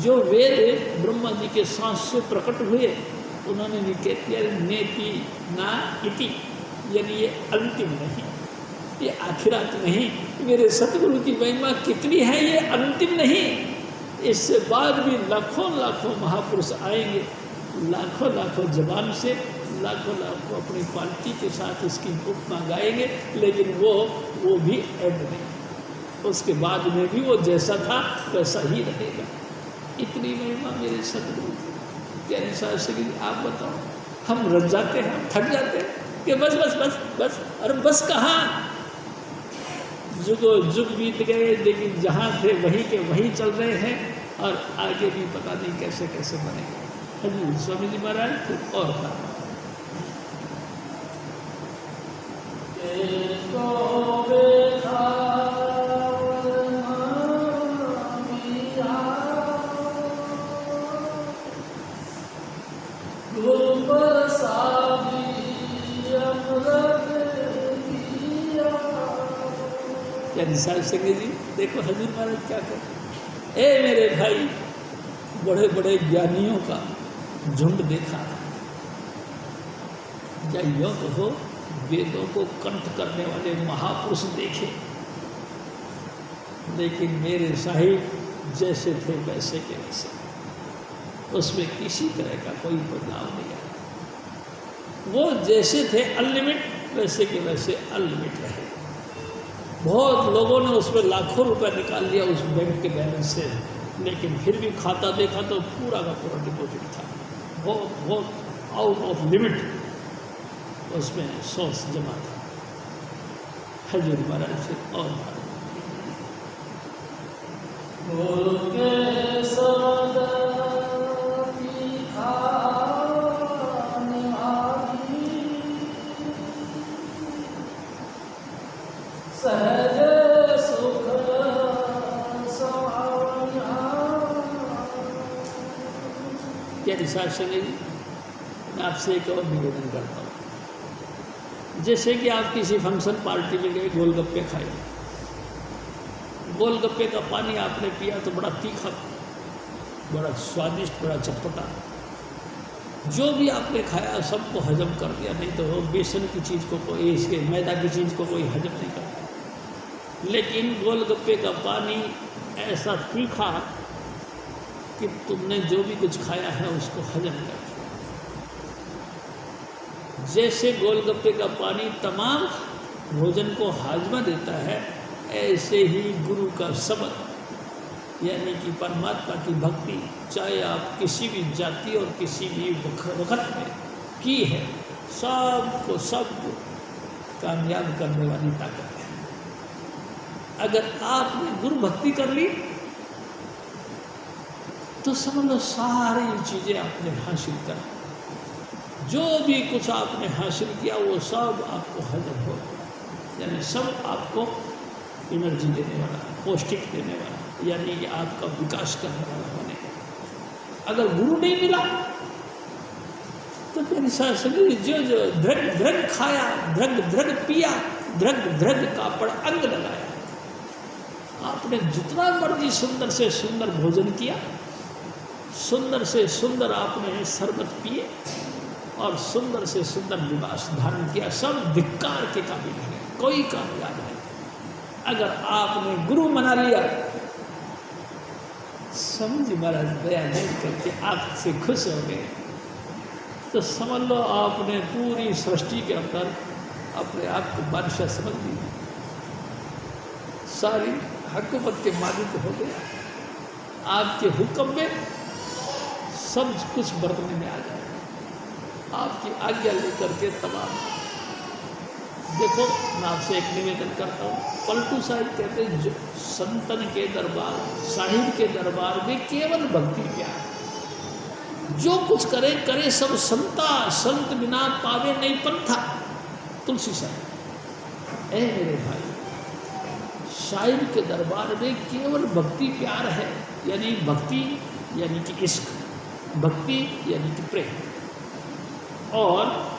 जो वेद ब्रह्मा जी के सांस से प्रकट हुए, उन्होंने भी कह दिया नेति ना इति, यानी ये अंतिम नहीं, ये आखिरात नहीं। मेरे सतगुरु की महिमा कितनी है, ये अंतिम नहीं। इससे बाद भी लाखों लाखों महापुरुष आएंगे, लाखों जबान से, लाखों अपनी क्वालिटी के साथ उसकी उपमा गाएंगे, लेकिन वो भी एंड नहीं। उसके बाद में भी वो जैसा था वैसा ही रहेगा। इतनी महिमा मेरे सतगुरु। प्यारी शास्त्री जी आप बताओ, हम रज जाते हैं, हम थक जाते हैं कि बस बस बस बस। अरे बस कहाँ, जुगो जुग बीत गए, लेकिन जहाँ थे वहीं के वहीं चल रहे हैं, और आगे भी पता नहीं कैसे कैसे बनेगा। हजूर स्वामी जी महाराज फिर और था जी। देखो हजूर महाराज क्या कहते, ए मेरे भाई, बड़े बड़े ज्ञानियों का झुंड देखा, या योग हो वेदों को कंठ करने वाले महापुरुष देखे, लेकिन मेरे साहिब जैसे थे वैसे के वैसे, उसमें किसी तरह का कोई बदलाव नहीं आया। वो जैसे थे अनलिमिट, वैसे के वैसे अनलिमिट रहे। बहुत लोगों ने उसमें लाखों रुपए निकाल लिया उस बैंक के बैलेंस से, लेकिन फिर भी खाता देखा तो पूरा का पूरा डिपॉजिट था, बहुत बहुत आउट ऑफ लिमिट उसमें सोर्स जमा था। हजूर महाराज से और शास्त्री जी, मैं आपसे एक और निवेदन करता हूँ। जैसे कि आप किसी फंक्शन पार्टी में गए, गोलगप्पे खाए, गोलगप्पे का पानी आपने पिया तो बड़ा तीखा, बड़ा स्वादिष्ट, बड़ा चटपटा, जो भी आपने खाया सबको हजम कर दिया। नहीं तो बेसन की चीज़ को कोई, इसके मैदा की चीज़ को कोई हजम नहीं करता। लेकिन गोलगप्पे का पानी ऐसा तीखा कि तुमने जो भी कुछ खाया है उसको हजम कर दिया। जैसे गोलगप्पे का पानी तमाम भोजन को हाजमा देता है, ऐसे ही गुरु का शब्द, यानी कि परमात्मा की भक्ति, चाहे आप किसी भी जाति और किसी भी वक्त में की है, सबको सबको कामयाब करने वाली ताकत है। अगर आपने गुरु भक्ति कर ली तो समझ लो सारी चीज़ें आपने हासिल कर, जो भी कुछ आपने हासिल किया वो सब आपको हजम हो, यानी सब आपको एनर्जी देने वाला, पौष्टिक देने वाला, यानी कि आपका विकास करने वाला होने। अगर गुरु नहीं मिला तो मेरी शास्त्री जो जो ध्रग ध्रग खाया, ध्रग ध्रग पिया, ध्रग ध्रग कापड़ अंग लगाया, आपने जितना मर्जी सुंदर से सुंदर भोजन किया, सुंदर से सुंदर आपने शरबत पिए और सुंदर से सुंदर लिबास धारण किया, सब धिक्कार के काबिल है, कोई कामयाब नहीं। अगर आपने गुरु मना लिया, समझ महाराज दया नहीं करके आपसे खुश हो गए, तो समझ लो आपने पूरी सृष्टि के अंदर अपने आप को बादशाह समझ लिया, सारी हुकूमत के मालिक हो गया। आपके हुक्म में सब कुछ बरतने में आ जाएगा, आपकी आज्ञा लेकर के तमाम। देखो मैं आपसे एक निवेदन करता हूँ, पलटू साहिब कहते हैं, जो संतन के दरबार, साहिब के दरबार में केवल भक्ति प्यार, जो कुछ करे करे सब संता, संत बिना पावे नहीं पंथा। तुलसी साहिब, ए मेरे भाई, साहिब के दरबार में केवल भक्ति प्यार है, यानी भक्ति यानी कि इश्क, भक्ति यानी कि प्रेम, और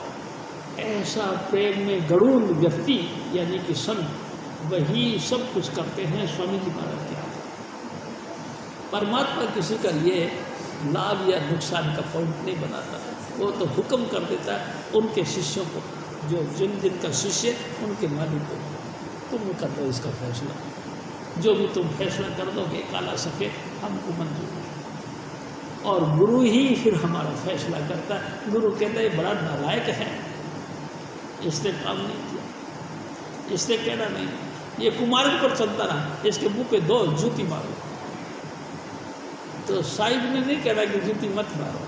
ऐसा प्रेम में गड़ूल व्यक्ति यानी कि संत, वही सब कुछ करते हैं। स्वामी जी महाराज क्या, परमात्मा किसी का लिए लाभ या नुकसान का पॉइंट नहीं बनाता, वो तो हुक्म कर देता है उनके शिष्यों को, जो जिन जिन का शिष्य उनके मालिक को, तुम कर दो इसका फैसला, जो भी तुम फैसला कर दोगे काला सफ़ेद हमको मंजूर है। और गुरु ही फिर हमारा फैसला करता है। गुरु कहता है बड़ा नालायक है, इसने काम नहीं किया, इसने कहना नहीं, ये कुमार्ग पर चलता रहा, इसके मुंह पे दो जूती मारो। तो साहिब ने नहीं कहना कि जूती मत मारो,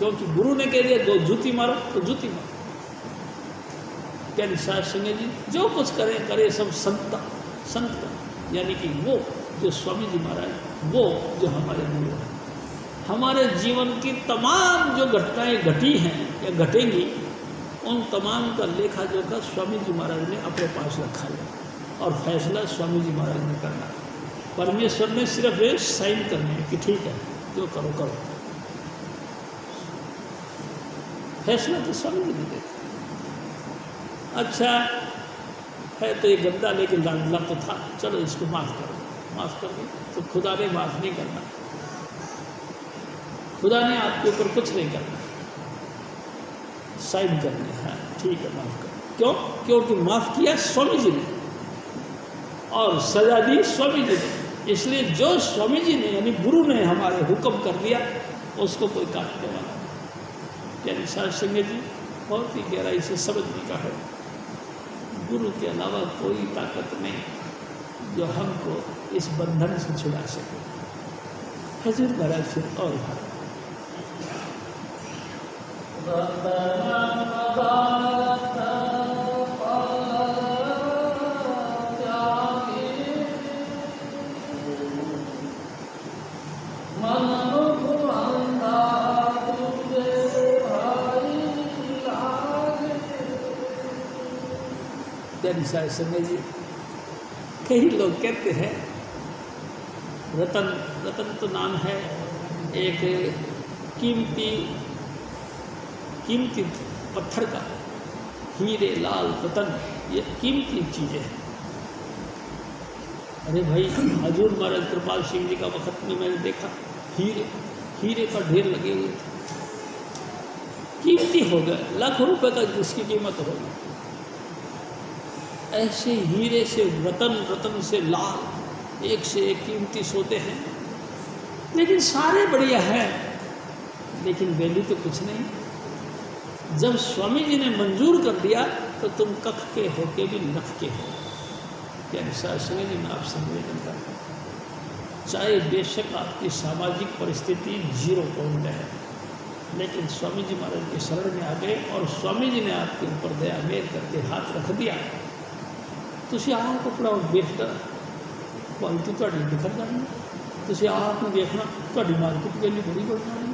क्योंकि गुरु ने कह दिया दो जूती मारो तो जूती मारो। प्यारी साध संगत जी, जो कुछ करें करे सब संत यानी कि वो जो स्वामी जी महाराज, वो जो हमारे गुरु हैं। हमारे जीवन की तमाम जो घटनाएं घटी हैं या घटेंगी, उन तमाम का लेखा जोखा स्वामी जी महाराज ने अपने पास रखा है और फैसला स्वामी जी महाराज ने करना है। परमेश्वर ने सिर्फ ये साइन करने हैं कि ठीक है जो करो करो, फैसला तो स्वामी जी ने दिया। अच्छा है तो ये गंदा लेकिन लाडला तो था, चलो इसको माफ़ करो, माफ़ कर दो। तो खुदा ने माफ़ नहीं करना, खुदा ने आपके ऊपर कुछ नहीं करना, साइन करने हैं ठीक है माफ़ करो। क्यों? क्योंकि माफ़ किया स्वामी जी ने और सजा दी स्वामी जी ने। इसलिए जो स्वामी जी ने यानी गुरु ने हमारे हुक्म कर दिया उसको कोई काटने वाला नहीं। यानी साध संगत जी, बहुत ही गहराई से समझने का है, गुरु के अलावा कोई ताकत नहीं जो हमको इस बंधन से छुड़ा सके। हजूर महाराज फिर और साध संगत जी, कई लोग कहते हैं रतन, रतन तो नाम है एक कीमती पत्थर का, हीरे लाल रतन ये कीमती चीज़ें हैं। अरे भाई हजूर महाराज कृपाल सिंह जी का वक्त में मैंने देखा हीरे का ढेर लगे हुए थे, कीमती हो गए, लाखों रुपए का जिसकी कीमत होगी। ऐसे हीरे से रतन, रतन से लाल, एक से एक कीमती सोते हैं, लेकिन सारे बढ़िया हैं, लेकिन वैल्यू तो कुछ नहीं। जब स्वामी जी ने मंजूर कर दिया तो तुम कख के हो के भी लख के हो। यानी साध संगत जी, मैं आपसे निवेदन करता हूँ, चाहे बेशक आपकी सामाजिक परिस्थिति 0 पॉइंट है, लेकिन स्वामी जी महाराज के शरण में आ गए और स्वामी जी ने आपके ऊपर दया मेल करके हाथ रख दिया, ਤੁਸੀਂ ਆਪ ਆਪਣਾ ਵੇਖਦਾ ਕੁਆਲਿਟੀ ਤੁਹਾਡੀ ਨਿਖਰ ਜਾਣੀ, ਤੁਸੀਂ ਆਪ ਨੂੰ ਵੇਖਣਾ ਤੁਹਾਡੀ ਮਾਰਕੀਟ ਵੈਲਿਊ ਬੜੀ बढ़ ਜਾਣੀ।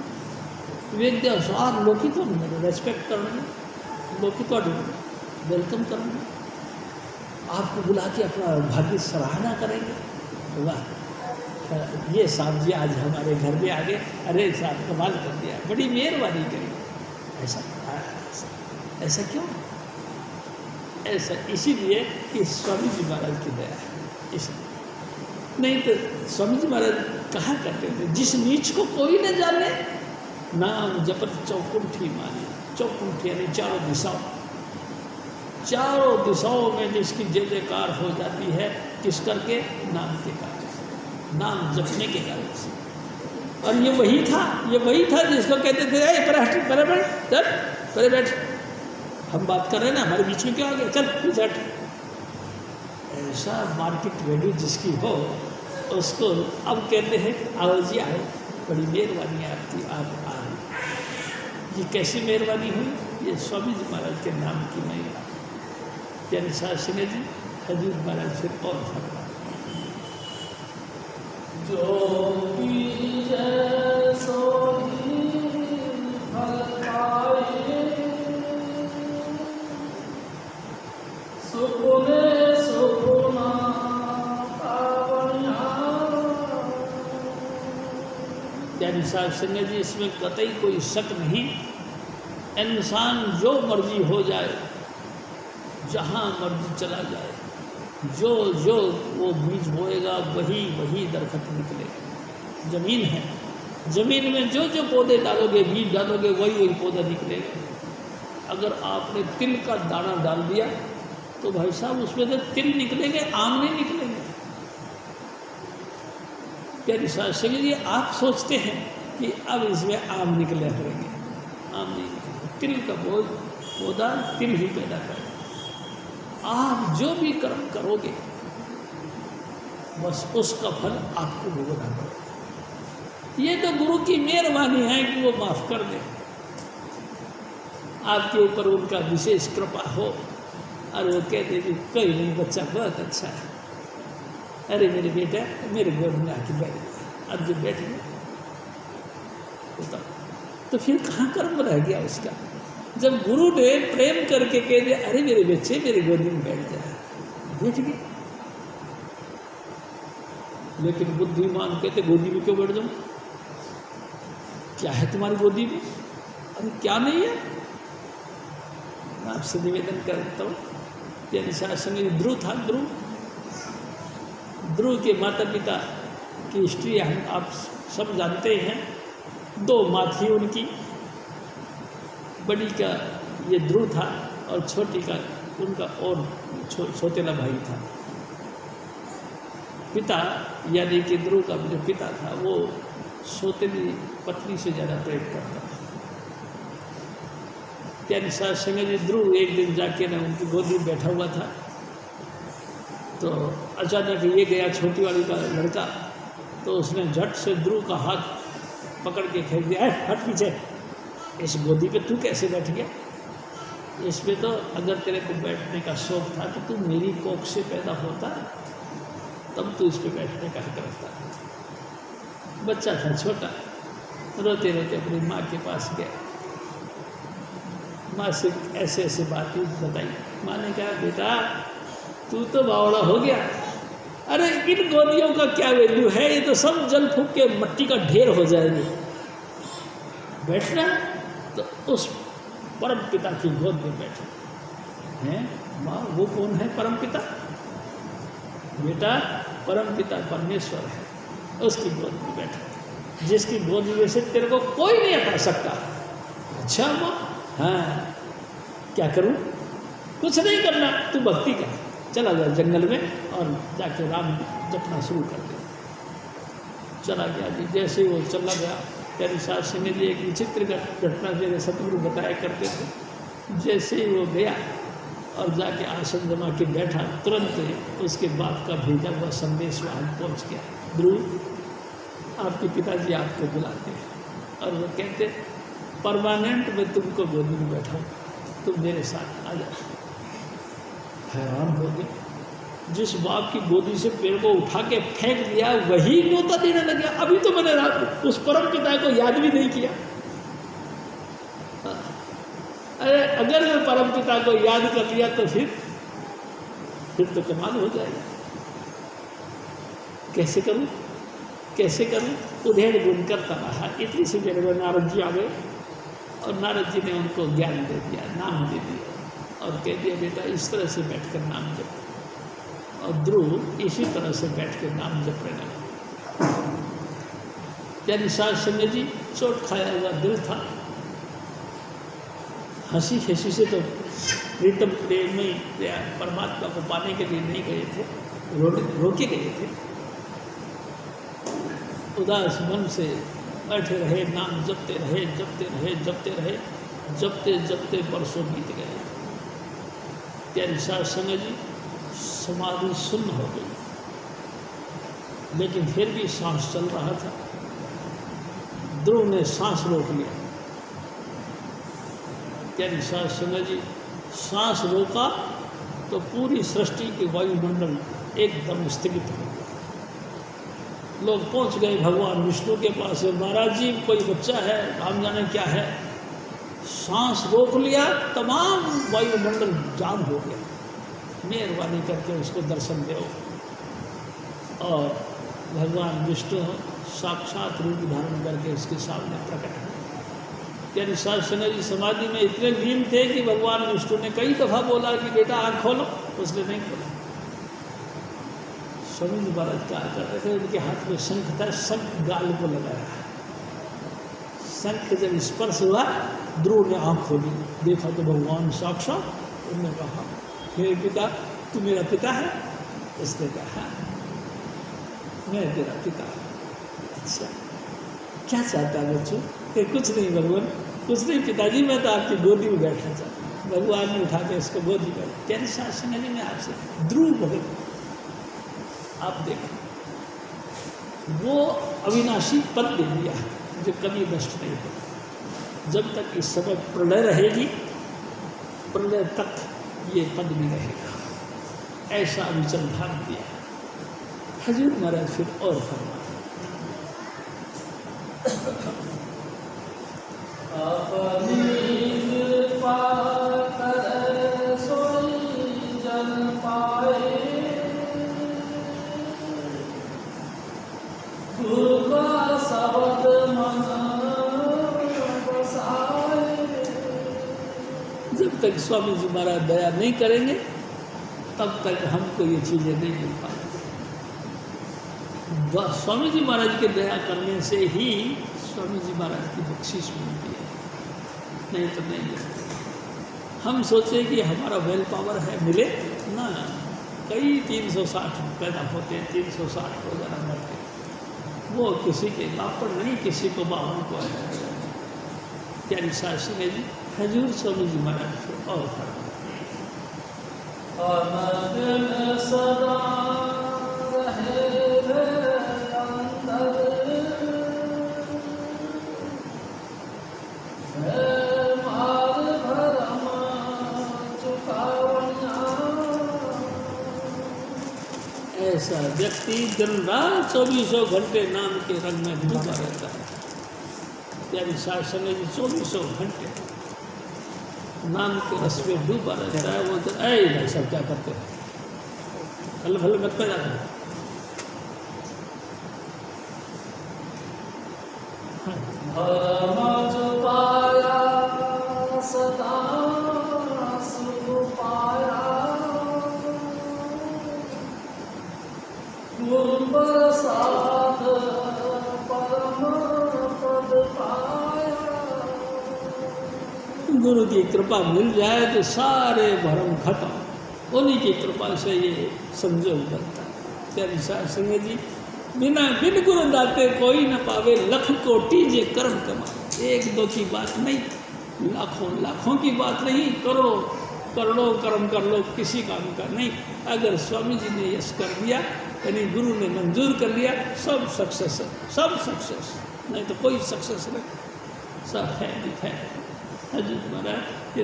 ਵੇਖਦੇ ਅਨੁਸਾਰ ਲੋਕੀ ਤੁਹਾਨੂੰ ਰੈਸਪੈਕਟ ਕਰਨਗੇ, ਲੋਕੀ ਤੁਹਾਡੀ वेलकम करेंगे, आपको बुला के अपना भाग्य सराहना करेंगे। वाह ये साहब जी आज हमारे घर में आ गए, अरे साहब कमाल कर दिया, बड़ी मेहरबानी करी। ऐसा क्यों? ऐसा इसीलिए कि स्वामी जी महाराज की दया है, इसलिए। नहीं तो स्वामी जी महाराज कहा करते थे, जिस नीच को कोई न जाने नाम जपत चौकुंठी माने। चौकुंठी यानी चारों दिशाओं में जिसकी जय जयकार हो जाती है, किस करके? नाम के कारण, नाम जपने के कारण से। और ये वही था जिसको कहते थे परे बैठ, हम बात कर रहे हैं ना, हमारे बीच में क्यों आ गया, चल पीछे हट। ऐसा मार्केट वैल्यू जिसकी हो उसको अब कहते हैं आओ जी आओ, बड़ी मेहरबानी है आपकी, आप आ रहे। ये कैसी मेहरबानी हुई? ये स्वामी जी महाराज के नाम की महिमा। यानी साध संगत जी, हजूर महाराज फिर और फरमा जो यानी साध संगत जी, इसमें कतई कोई शक नहीं। इंसान जो मर्जी हो जाए, जहाँ मर्जी चला जाए, जो वो बीज बोएगा वही दरख्त निकलेगा। ज़मीन है, ज़मीन में जो पौधे डालोगे, बीज डालोगे, वही पौधा निकलेगा। अगर आपने तिल का दाना डाल दिया तो भाई साहब उसमें से तिल निकलेंगे, आम नहीं निकलेंगे। प्यारी साध संगत जी, आप सोचते हैं कि अब इसमें आम निकले करेंगे, आम नहीं निकलेंगे। तिल का पौधा तिल ही पैदा करेगा। आप जो भी कर्म करोगे बस उसका फल आपको भुगतना पड़ेगा। ये तो गुरु की मेहरबानी है कि वो माफ़ कर दे। आपके ऊपर उनका विशेष कृपा हो। और वो कहते कि कोई नहीं, बच्चा बहुत अच्छा है, अरे मेरे बेटा मेरे गोद में आके बैठ गया। अब जब बैठ गया तो फिर कहाँ कर्म रह गया उसका? जब गुरु ने प्रेम करके कह दिया अरे मेरे बच्चे मेरे गोदी में बैठ जा, बैठ गए। लेकिन बुद्धिमान कहते गोदी में क्यों बैठ जाऊं? क्या है तुम्हारी गोदी में? अरे क्या नहीं है? मैं आपसे निवेदन करता हूँ कि अनुशासन में ध्रुव था। ध्रुव के माता पिता की हिस्ट्री हम आप सब जानते हैं। 2 माँ थी उनकी, बड़ी का ये ध्रुव था और छोटी का उनका और सौतेला भाई था। पिता यानी कि ध्रुव का जो पिता था वो सौतेली पत्नी से ज़्यादा प्रेम करता था। त्यानी सास संग जी ध्रुव एक दिन जाके ना उनकी गोदी में बैठा हुआ था, तो अचानक ये गया छोटी वाली का लड़का, तो उसने झट से ध्रुव का हाथ पकड़ के फेंक दिया, हट पीछे, इस गोदी पे तू कैसे बैठ गया? इसमें तो अगर तेरे को बैठने का शौक था तो तू मेरी कोख से पैदा होता तब तू इस पे बैठने का हक रखता। बच्चा था छोटा, रोते रोते अपनी माँ के पास गया। माँ से ऐसे ऐसे बातें बताई। माँ ने कहा बेटा तू तो बावड़ा हो गया, अरे इन गोदियों का क्या वैल्यू है, ये तो सब जल फूक के मट्टी का ढेर हो जाएंगे। बैठना तो उस परम पिता की गोद में बैठे हैं। माँ वो कौन है परम पिता? बेटा परम पिता परमेश्वर है, उसकी गोद में बैठो, जिसकी गोद में से तेरे को कोई नहीं हटा सकता। अच्छा माँ, हाँ क्या करूँ? कुछ नहीं करना, तू भक्ति कर, चला जा जंगल में और जाके राम जपना शुरू कर दे। चला गया जी। जैसे वो चला गया, तेरी सास ने लिए एक विचित्र घटना मेरे सतगुरु बताया करते थे। जैसे ही वो गया और जाके आसन जमा के बैठा, तुरंत उसके बाप का भेजा हुआ संदेश वहाँ पहुँच गया। ध्रुव आपके पिताजी आपको बुलाते हैं और वो कहते परमानेंट मैं तुमको गोदी में बैठा, तुम मेरे साथ आ जाओ। हैरान हो गए, जिस बाप की गोदी से पेड़ को उठा के फेंक दिया वही न्योता देने लगे। अभी तो मैंने रात उस परम पिता को याद भी नहीं किया। अरे अगर मैं परम पिता को याद कर लिया तो फिर तो कमाल हो जाएगा। कैसे करूं कैसे करूं? उधेड़ गुण करता रहा। इतनी सी देर में नारद जी आ गए और नारद जी ने उनको ज्ञान दे दिया, नाम दे दिया और कह दिया बेटा इस तरह से बैठकर नाम जप। और ध्रुव इसी तरह से बैठकर नाम जपने लगा। यानी सास संग जी चोट खाया हुआ दिल था, हंसी हंसी से तो प्रीतम प्रेम में परमात्मा को पाने के लिए नहीं गए थे, रोके गए थे। उदास मन से बैठे रहे, नाम जपते रहे जपते रहे जपते रहे, जपते जपते बरसों बीत गए। त्यारी सास संग जी समाधि सुन्न हो गई, लेकिन फिर भी सांस चल रहा था। ध्रुव ने सांस रोक लिया। त्यारी सास संग जी सांस रोका तो पूरी सृष्टि के वायुमंडल एकदम स्थगित हो गया। लोग पहुंच गए भगवान विष्णु के पास, महाराज जी कोई बच्चा है, हम जाने क्या है। सांस रोक लिया, तमाम वायुमंडल जाम हो गया। मेहरबानी करके उसको दर्शन दो। और भगवान विष्णु साक्षात रूप धारण करके उसके सामने प्रकट हुए। यानी सास संग जी समाधि में इतने लीन थे कि भगवान विष्णु ने कई दफ़ा बोला कि बेटा आँख खोलो, उसने नहीं खोला। स्वामी जी महाराज क्या कर रहे थे, उनके हाथ में शंख था, शंख गाल को लगाया। शंख जब स्पर्श हुआ, ध्रुव ने आँख खोली, देखा तो भगवान साक्षात। उन्होंने कहा मेरे पिता, तू मेरा पिता है? उसने कहा मैं तेरा पिता। अच्छा क्या चाहता है बच्चों? कुछ नहीं भगवान, कुछ नहीं पिताजी, मैं तो आपकी गोदी में बैठना चाहता। भगवान ने उठा के उसको गोदी में, तेरी सास संग जी मैं आपसे ध्रुव भगत, आप देखो वो अविनाशी पद दे दिया जो कभी नष्ट नहीं होगा। जब तक इस समय प्रलय रहेगी प्रलय तक ये पद भी रहेगा, ऐसा विचारधारा दिया। हजूर महाराज फिर और फरमा जब तक स्वामी जी महाराज दया नहीं करेंगे तब तक हमको ये चीज़ें नहीं मिल पाएंगी। स्वामी जी महाराज के दया करने से ही स्वामी जी महाराज की बख्शिश मिलती है, नहीं तो नहीं मिलती। हम सोचे कि हमारा वेल पावर है, मिले ना। कई 360 पैदा होते हैं, 360 रोजाना मरते हैं। वो किसी के लापड़ नहीं, किसी को बावन को है। प्यारी शास्त्री ने जी हजूर स्वामी जी महाराज को और सदा रहे ऐसा व्यक्ति दिन रात 24 घंटे नाम के रंग में डूबा रहता है। प्यारी शासन जी 24 घंटे नाम के रस में डूबा रहता है। वो तो भाई सब क्या करते हैं, भले भले मत पैदा कर। गुरु की कृपा मिल जाए तो सारे भरम खत्म, उन्हीं की कृपा से ये संजोग बनता है। प्यारी संगत जी बिन गुरु दाते कोई न पावे, लख कोटि जे कर्म कमाए। एक दो की बात नहीं, लाखों लाखों की बात नहीं, करोड़ों करोड़ों कर्म कर लो, किसी काम का नहीं। अगर स्वामी जी ने यश कर दिया, यानी गुरु ने मंजूर कर लिया, सब सक्सेस है, सब सक्सेस। नहीं तो कोई सक्सेस नहीं, सब है दिखा है। हजूर महाराज ये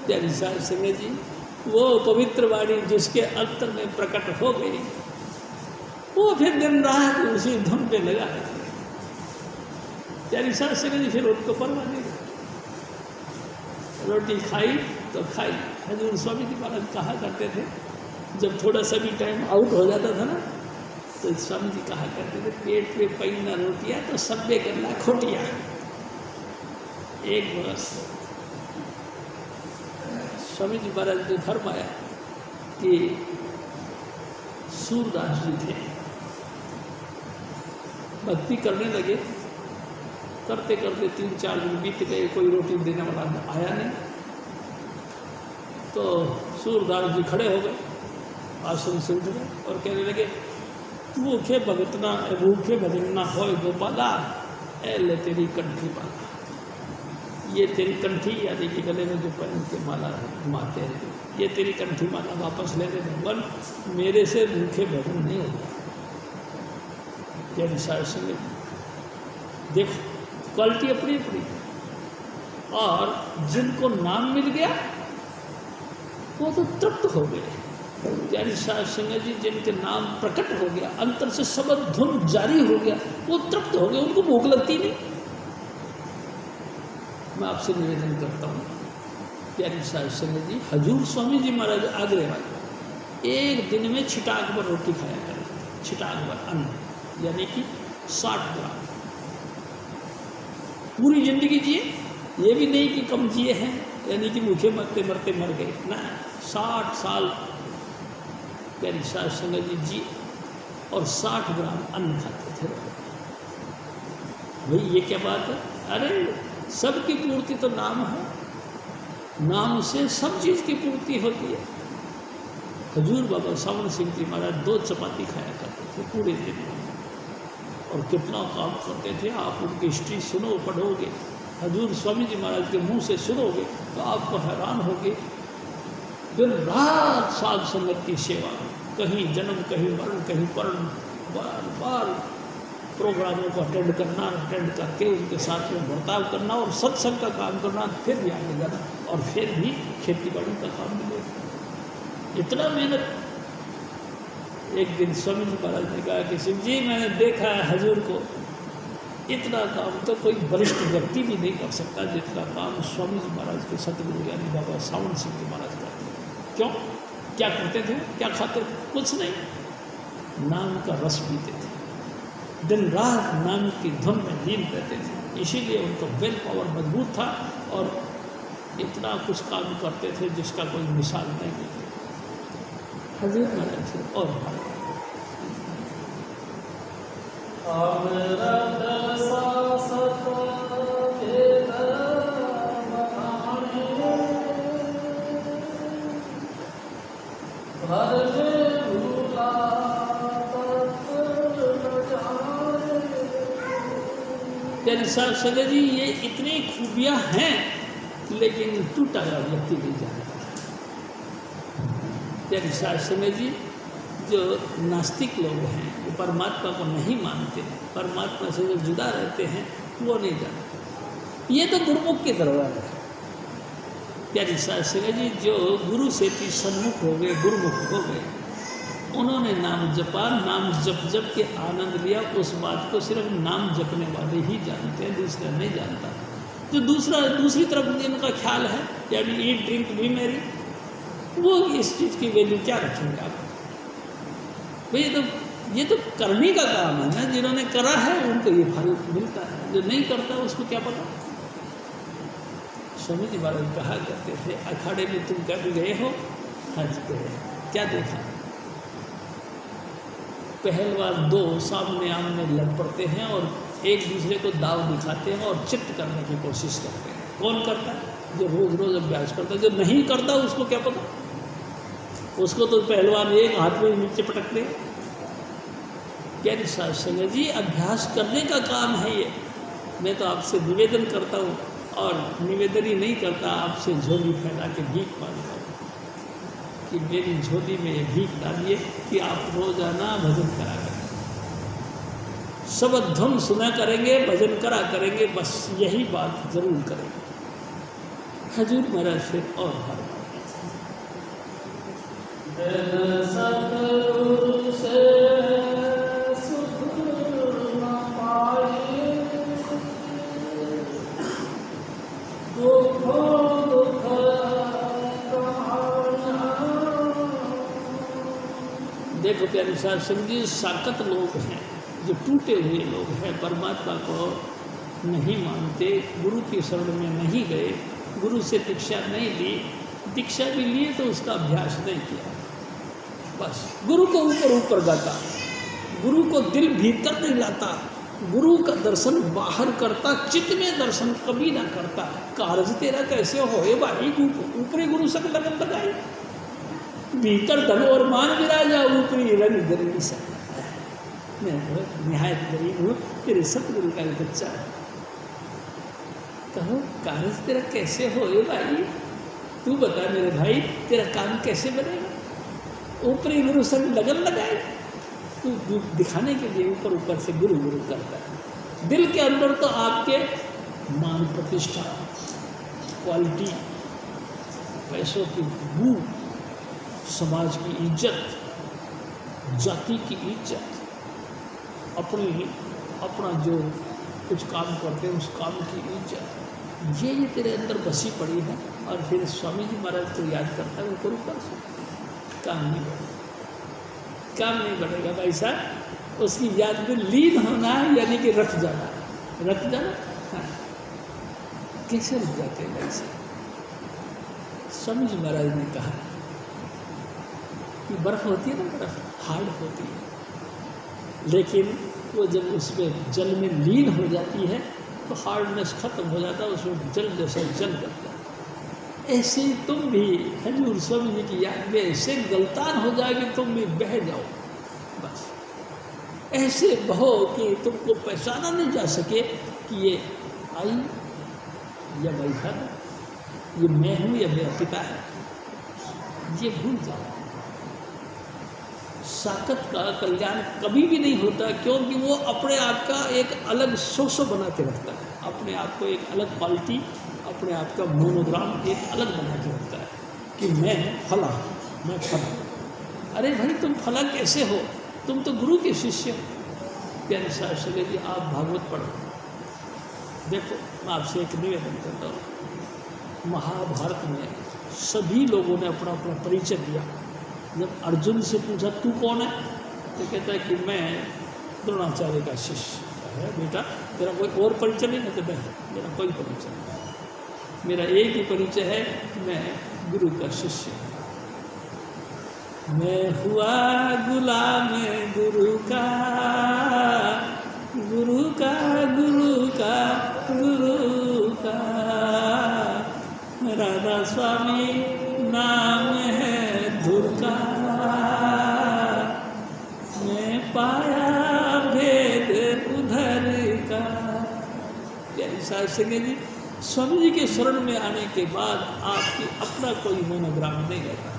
प्यारी साल सिंह जी, वो पवित्र वाणी जिसके अंतर में प्रकट हो गई, वो फिर दिन रात उसी धुन पे लगा है। प्यारी साल सिंह जी फिर उनको परवाह नहीं, रोटी खाई तो खाई। हजूर स्वामी जी महाराज कहा करते थे, जब थोड़ा सा भी टाइम आउट हो जाता था ना, तो स्वामी जी कहा करते थे, पेट पे पैना रोटियाँ तो सब्बे करना खोटियाँ। एक बरस स्वामी जी महाराज ने फरमाया कि सूरदास जी थे, भक्ति करने लगे, करते करते 3-4 दिन बीत गए, कोई रोटी देने वाला आया नहीं। तो सूरदास जी खड़े हो गए, आसन से उठ गए और कहने लगे, भूखे भगतना भूखे भजनना हो गोपाला, ए ले तेरी कंठी माला। ये तेरी कंठी यानी कि गले में जो पहन के माला घुमाते हैं, ये तेरी कंठी माला वापस ले ले भगवान, मेरे से भूखे भजन नहीं होगा। यह विचार से देखो, क्वालिटी अपनी अपनी। और जिनको नाम मिल गया वो तो तृप्त हो गए। प्यारी साध संगत जी, जिनके नाम प्रकट हो गया, अंतर से शब्द धुन जारी हो गया, वो तृप्त हो गए, उनको भूख लगती नहीं। मैं आपसे निवेदन करता हूँ प्यारी साध संगत जी, हजूर स्वामी जी महाराज आगरे वाले एक दिन में छिटाक भर रोटी खाया करें, छिटाक भर अन्न यानी कि 60 ग्राम। पूरी जिंदगी जिए, ये भी नहीं कि कम जिए हैं यानी कि भूखे मरते मरते मर गए ना, 60 साल प्यारी साध संगत जी जी और 60 ग्राम अन्न खाते थे। भाई ये क्या बात है? अरे सबकी पूर्ति तो नाम है, नाम से सब चीज़ की पूर्ति होती है। हजूर बाबा सावन सिंह जी महाराज 2 चपाती खाया करते थे पूरे दिन, और कितना काम करते थे। आप उनकी हिस्ट्री सुनो, पढ़ोगे हजूर स्वामी जी महाराज के मुंह से सुनोगे तो आपको हैरान होगे। दिन रात साध संगत की सेवा, कहीं जन्म कहीं मरण कहीं पर्ण, बार बार प्रोग्रामों को अटेंड करना, अटेंड करके उनके साथ में बर्ताव करना और सत्संग का काम करना, फिर भी आगे जाना और फिर भी खेती बाड़ी का काम मिलेगा। इतना मेहनत। एक दिन स्वामी जी महाराज ने कहा कि शिव जी मैंने देखा है हजूर को, इतना काम तो कोई वरिष्ठ व्यक्ति भी नहीं कर सकता जितना काम स्वामी जी महाराज के सतगुरु यानी बाबा सावन सिंह जी महाराज करते। क्यों? क्या करते थे? क्या खाते थे? कुछ नहीं, नाम का रस पीते थे, दिन रात नाम की धुन में लीन रहते थे। इसीलिए उनको विल पावर मजबूत था और इतना कुछ काम करते थे जिसका कोई मिसाल नहीं है। हजूर महाराज थे और साहब सगे जी ये इतनी खूबियां हैं लेकिन टूटा हुआ व्यक्ति नहीं जानता। त्यागी साहब सगे जी जो नास्तिक लोग हैं, वो परमात्मा को नहीं मानते, परमात्मा से जो जुदा रहते हैं वो नहीं जानते। ये तो गुरुमुख के दरबार है। त्यागी साहब सगे जी जो गुरु से भी सन्मुख हो गए, गुरुमुख हो गए, उन्होंने नाम जपा, नाम जप जप के आनंद लिया। उस बात को सिर्फ नाम जपने वाले ही जानते हैं, दूसरा नहीं जानता। जो दूसरी तरफ जिनका ख्याल है यानी ईट ड्रिंक भी मेरी, वो इस चीज़ की वैल्यू क्या रखेंगे आप? भाई ये तो करने का काम है ना, जिन्होंने करा है उनको ये फल मिलता है, जो नहीं करता उसको क्या पता। स्वामी जी महाराज कहा करते थे, अखाड़े में तुम कभी गए हो? हज गए। क्या देखा? पहलवान दो सामने आमने लड़ पड़ते हैं और एक दूसरे को दाव दिखाते हैं और चित्त करने की कोशिश करते हैं। कौन करता है? जो रोज रोज अभ्यास करता है। जो नहीं करता उसको क्या पता, उसको तो पहलवान एक हाथ में नीचे पटक दे। क्या संगत जी अभ्यास करने का काम है ये। मैं तो आपसे निवेदन करता हूँ और निवेदन ही नहीं करता, आपसे झोली फैला के भीख मांगता हूँ कि मेरी झोली में ये भीख डालिए कि आप रोजाना भजन करा करें, शब्द धुन सुना करेंगे, भजन करा करेंगे, बस यही बात जरूर करेंगे। हजूर महाराज फिर और हर देखो प्यारे साहब समझिए, साकत लोग हैं जो टूटे हुए लोग हैं, परमात्मा को नहीं मानते, गुरु की शरण में नहीं गए, गुरु से दीक्षा नहीं ली, दीक्षा भी लिए तो उसका अभ्यास नहीं किया, बस गुरु को ऊपर ऊपर गाता, गुरु को दिल भीतर नहीं लाता, गुरु का दर्शन बाहर करता, चित्त में दर्शन कभी ना करता। कारज तेरा कैसे होए भाई, ऊपरी गुरु संग लगन लगाए, भीतर धन और मान विराजा, ऊपरी रंग गरीबी सा। मैं बहुत निहायत गरीब हूँ, तेरे सतगुरु का बच्चा है। कहो कारज तेरा कैसे होए भाई, तू बता मेरे भाई, तेरा काम कैसे बनेगा। ऊपरी गुरु संग लगन लगाए, तू दिखाने के लिए ऊपर ऊपर से गुरु गुरु करता है। दिल के अंदर तो आपके मान प्रतिष्ठा, क्वालिटी, पैसों की बू, समाज की इज्जत, जाति की इज्जत, अपना जो कुछ काम करते हैं उस काम की इज्जत, ये तेरे अंदर बसी पड़ी है। और फिर स्वामी जी महाराज को याद करता है, वो करूँ कर काम नहीं बढ़ेगा, काम नहीं बढ़ेगा भाई साहब। उसकी याद में लीन होना है, यानी कि रख जाना, रख जाना। हाँ, कैसे रुक जाते हैं भाई साहब। स्वामी जी महाराज ने कहा कि बर्फ होती है ना, बर्फ हार्ड होती है, लेकिन वो जब उसमें जल में लीन हो जाती है तो हार्डनेस खत्म हो जाता है, उसमें जल जैसा जल करता है। ऐसे तुम भी हजूर स्वामी जी की याद में ऐसे गलतान हो जाए कि तुम भी बह जाओ, बस ऐसे बहो कि तुमको पहचाना नहीं जा सके कि ये आई या भाई खाना, ये मैं हूँ या मेरा पिता है, ये भूल जाओ। साकत का कल्याण कभी भी नहीं होता, क्योंकि वो अपने आप का एक अलग शोशो बना के रखता है, अपने आप को एक अलग क्वालिटी, अपने आप का मोनोग्राम एक अलग बना के रखता है कि मैं फला, मैं फला। अरे भाई तुम फला कैसे हो, तुम तो गुरु के शिष्य हो। प्यारे शास्त्री जी आप भागवत पढ़ो, देखो मैं आपसे एक निवेदन करता हूँ, महाभारत में सभी लोगों ने अपना अपना परिचय दिया। जब अर्जुन से पूछा तू कौन है, तो कहता है कि मैं द्रोणाचार्य का शिष्य है। बेटा तेरा कोई और परिचय नहीं? कहता है मेरा कोई परिचय नहीं, मेरा एक ही परिचय है, मैं गुरु का शिष्य हूँ। मैं हुआ गुलाम गुरु का, गुरु का, गुरु का, गुरु का। राधा स्वामी नाम है धुर का, मैं पाया भेद उधर का। शास्त्री जी स्वामी जी के शरण में आने के बाद आपकी अपना कोई मोनोग्राम नहीं रहता,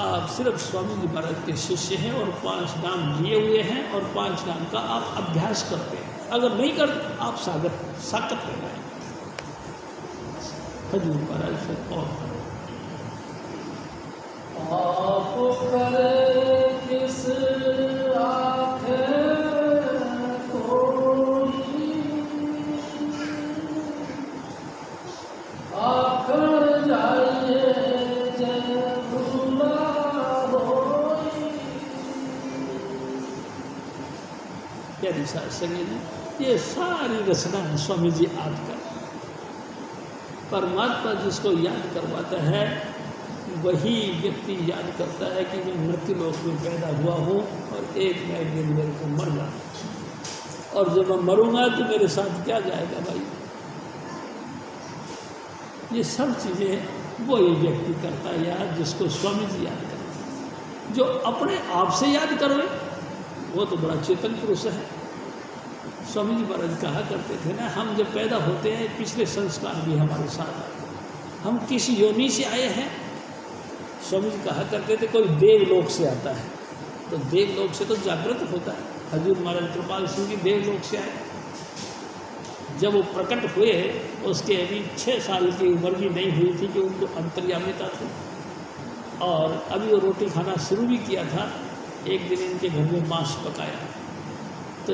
आप सिर्फ स्वामी जी महाराज के शिष्य हैं और 5 नाम लिए हुए हैं और 5 नाम का आप अभ्यास करते हैं। अगर नहीं करते आप साकत कर रहे हैं। हजूर महाराज से और किस ये सारी रचना है स्वामी जी आपका। परमात्मा जिसको याद करवाता है वही व्यक्ति याद करता है कि मैं मृत्यु लोक में पैदा हुआ हूँ और एक न एक दिन मेरे को मरना, और जब मैं मरूंगा तो मेरे साथ क्या जाएगा भाई। ये सब चीज़ें वही व्यक्ति करता है याद जिसको स्वामी जी याद करते हैं। जो अपने आप से याद कर ले वो तो बड़ा चेतन पुरुष है। स्वामी जी महाराज कहा करते थे ना, हम जब पैदा होते हैं पिछले संस्कार भी हमारे साथ आते हैं, हम किस योनि से आए हैं। स्वामी जी कहा करते थे कोई देवलोक से आता है, तो देवलोक से तो जागृत होता है। हजूर महाराज कृपाल सिंह जी देवलोक से आए, जब वो प्रकट हुए उसके अभी 6 साल की उम्र भी नहीं हुई थी कि उनको अंतर्यामिता थी, और अभी वो रोटी खाना शुरू भी किया था। एक दिन इनके घर में मांस पकाया, तो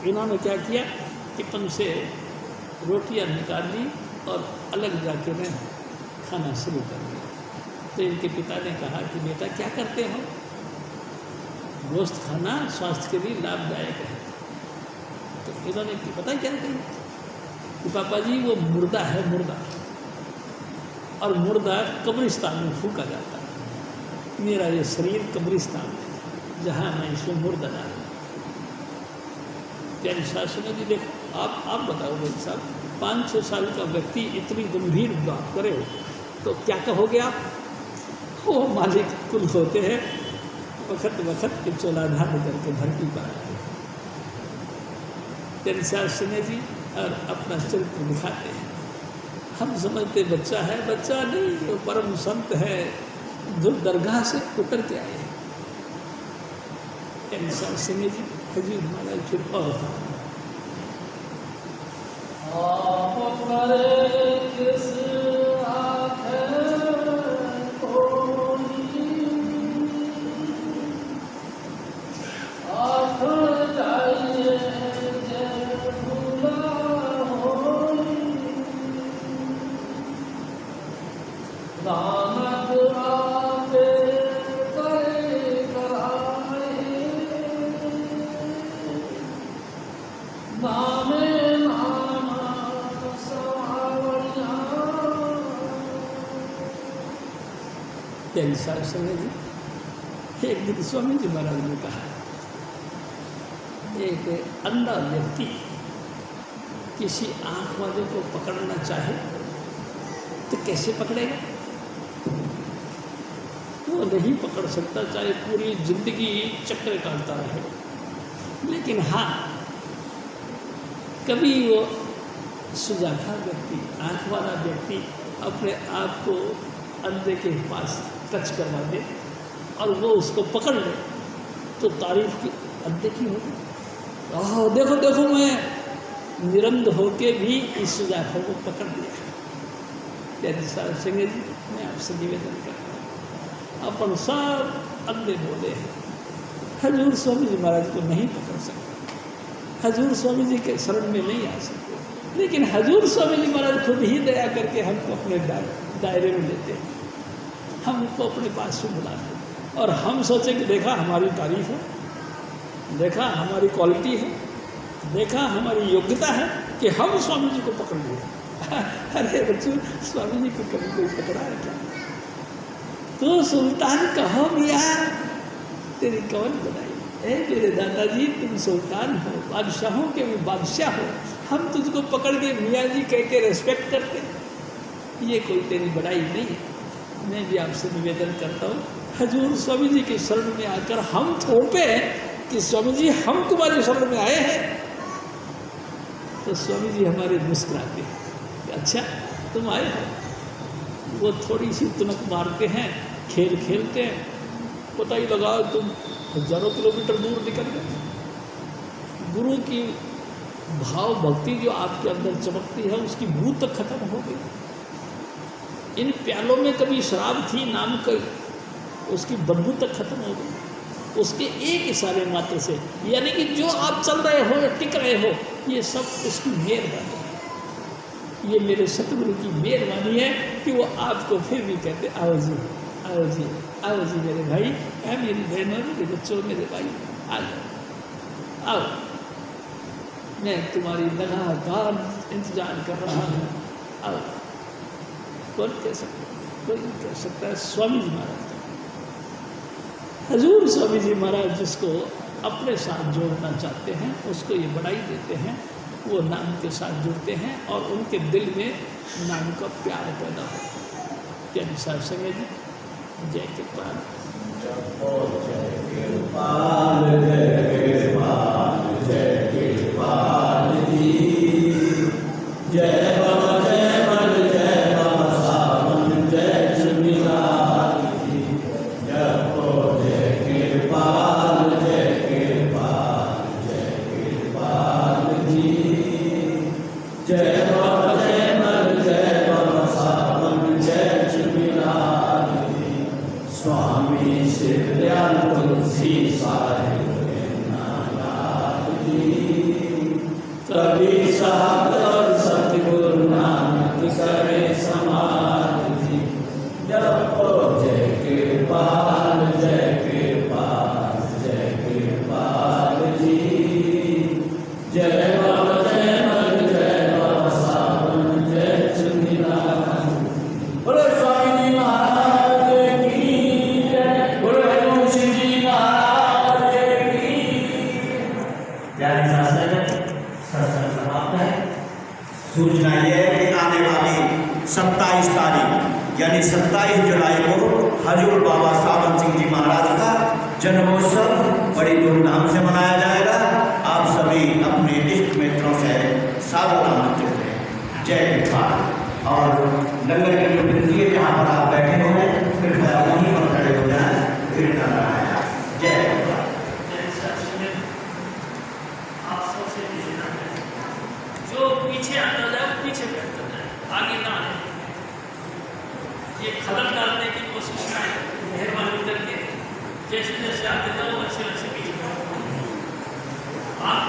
इन्होंने क्या किया, टिफिन से रोटियां निकाल ली और अलग जाके मैं खाना शुरू कर दिया। तो इनके पिता ने कहा कि बेटा क्या करते हो, गोश्त खाना स्वास्थ्य के लिए लाभदायक है। तो इन्होंने पता क्या कहा कि पापा जी वो मुर्दा है, मुर्दा, और मुर्दा कब्रिस्तान में फूका जाता है। मेरा ये शरीर कब्रिस्तान है जहाँ मैं इसमें मुर्दा डाल। प्यारे शास्त्री जी देखो, आप बताओ भाई साहब, 5-6 साल का व्यक्ति इतनी गंभीर बात करे तो क्या कहोगे आप। वो मालिक कुल होते हैं, वक्त वक्त के चोलाधार करके धरती पर आते। प्यारे शास्त्री जी और अपना चरित्र दिखाते हैं। हम समझते बच्चा है, बच्चा नहीं, वो परम संत है जो दरगाह से उतर के आए हैं। शास्त्री जी हजूर महाराज फिर और शास्त्री जी एक दिन स्वामी जी महाराज ने कहा, एक अंधा व्यक्ति किसी आँख वाले को पकड़ना चाहे तो कैसे पकड़ेगा। वो नहीं पकड़ सकता, चाहे पूरी जिंदगी चक्कर काटता रहे। लेकिन हाँ, कभी वो सुजाखा व्यक्ति, आँख वाला व्यक्ति अपने आप को अंधे के पास टच करवा दे और वो उसको पकड़ ले तो तारीफ की अंधे की होगी। ओह देखो देखो, मैं निरंद होके भी इस सुजाखा को पकड़ लिया। त्यागी साहब सिंह जी, मैं आपसे निवेदन करता हूँ, अपन सब अंधे बोले हैं, हजूर स्वामी जी महाराज को नहीं पकड़ सकते, हजूर स्वामी जी के शरण में नहीं आ सकते, लेकिन हजूर स्वामी जी महाराज खुद ही दया करके हमको अपने दायरे में लेते हैं, हमको अपने पास से बुलाते हैं और हम सोचें कि देखा हमारी तारीफ है, देखा हमारी क्वालिटी है, देखा हमारी योग्यता है कि हम स्वामी जी को पकड़ लिए। अरे बच्चों, स्वामी जी को कभी कोई पकड़ा है क्या? तो सुल्तान कहो मियाँ, तेरी कौन बनाई? ए मेरे दादाजी, तुम सुल्तान हो, बादशाहों के भी बादशाह हो, हम तुझको पकड़ के मियाँ जी कह के रेस्पेक्ट करते, ये कोई तेरी बड़ाई नहीं है। मैं भी आपसे निवेदन करता हूँ, हजूर स्वामी जी के शरण में आकर हम थोपे कि स्वामी जी हम तुम्हारे शरण में आए हैं, तो स्वामी जी हमारे मुस्कुराते हैं, अच्छा तुम आए हो। वो थोड़ी सी तुनक मारते हैं, खेल खेलते हैं, पता ही लगा तुम हजारों किलोमीटर दूर निकल गए। गुरु की भाव भक्ति जो आपके अंदर चमकती है उसकी बू तक खत्म हो गई। इन प्यालों में कभी शराब थी नाम की, उसकी बदबू तक खत्म हो गई उसके एक इशारे मात्र से। यानी कि जो आप चल रहे हो या टिक रहे हो, ये सब उसकी मेहरबानी है। ये मेरे सतगुरु की मेहरबानी है कि वो आपको फिर भी कहते आओ जी, आओ जी, आओ जी मेरे भाई, है मेरी बहनों, मेरे बच्चों, मेरे भाई, आ जाओ, आओ, मैं तुम्हारी लगातार इंतजार कर रहा हूँ, आओ। कौन कह सकता है? कोई नहीं कह सकता है, स्वामी जी महाराज। हजूर स्वामी जी महाराज जिसको अपने साथ जोड़ना चाहते हैं उसको ये बढ़ाई देते हैं, वो नाम के साथ जुड़ते हैं और उनके दिल में नाम का प्यार पैदा होता है। त्यागी साहब संगे जी, जय कृपाल, जय कृपाल, जय कृपाल, जय कृपाल जी, जय बाबा, जय बल, जय बाबा सावन, जय जमीलाल जी, जपो जय कृपाल, जय कृपाल, जय कृपाल जी, जय बाबा, जय बल, जय बाबा सावन, जय जमीलाल जी, स्वामी शिव दयाल तुलसी साहिब नाथ जी, कभी साहब और सतगुरु नानक करे समाज जी, जपो जय कृपाल, जय कृपाल, जय कृपाल जी, जय बाबा, जय बल, जय बाबा सावन, जय चुनीलाल। बोलो स्वामी जी महाराज की जय, बोलो तुलसी जी महाराज की। प्यारे शासक, सत्संग समाप्त है। सूचना यह है कि आने वाली 27 तारीख यानी 27 जुलाई को हजूर बाबा सावन सिंह जी महाराज का जन्मोत्सव बड़ी धूमधाम से मनाया जाएगा। आप सभी अपने इष्ट मित्रों से सादर आमंत्रित हैं। जय कृपाल। और लंगर की जो विनती है, जहाँ पर आप बैठे हुए हैं कृपया वहीं पर खड़े हो जाए, कीर्तन कराया। जय कृपाल। जो पीछे आता जाए पीछे बैठता जाए, आगे ना आए। ये खलल डालने की कोशिश करें, मेहरबानी करके जैसे जैसे आते जाओ वैसे वैसे पीछे आप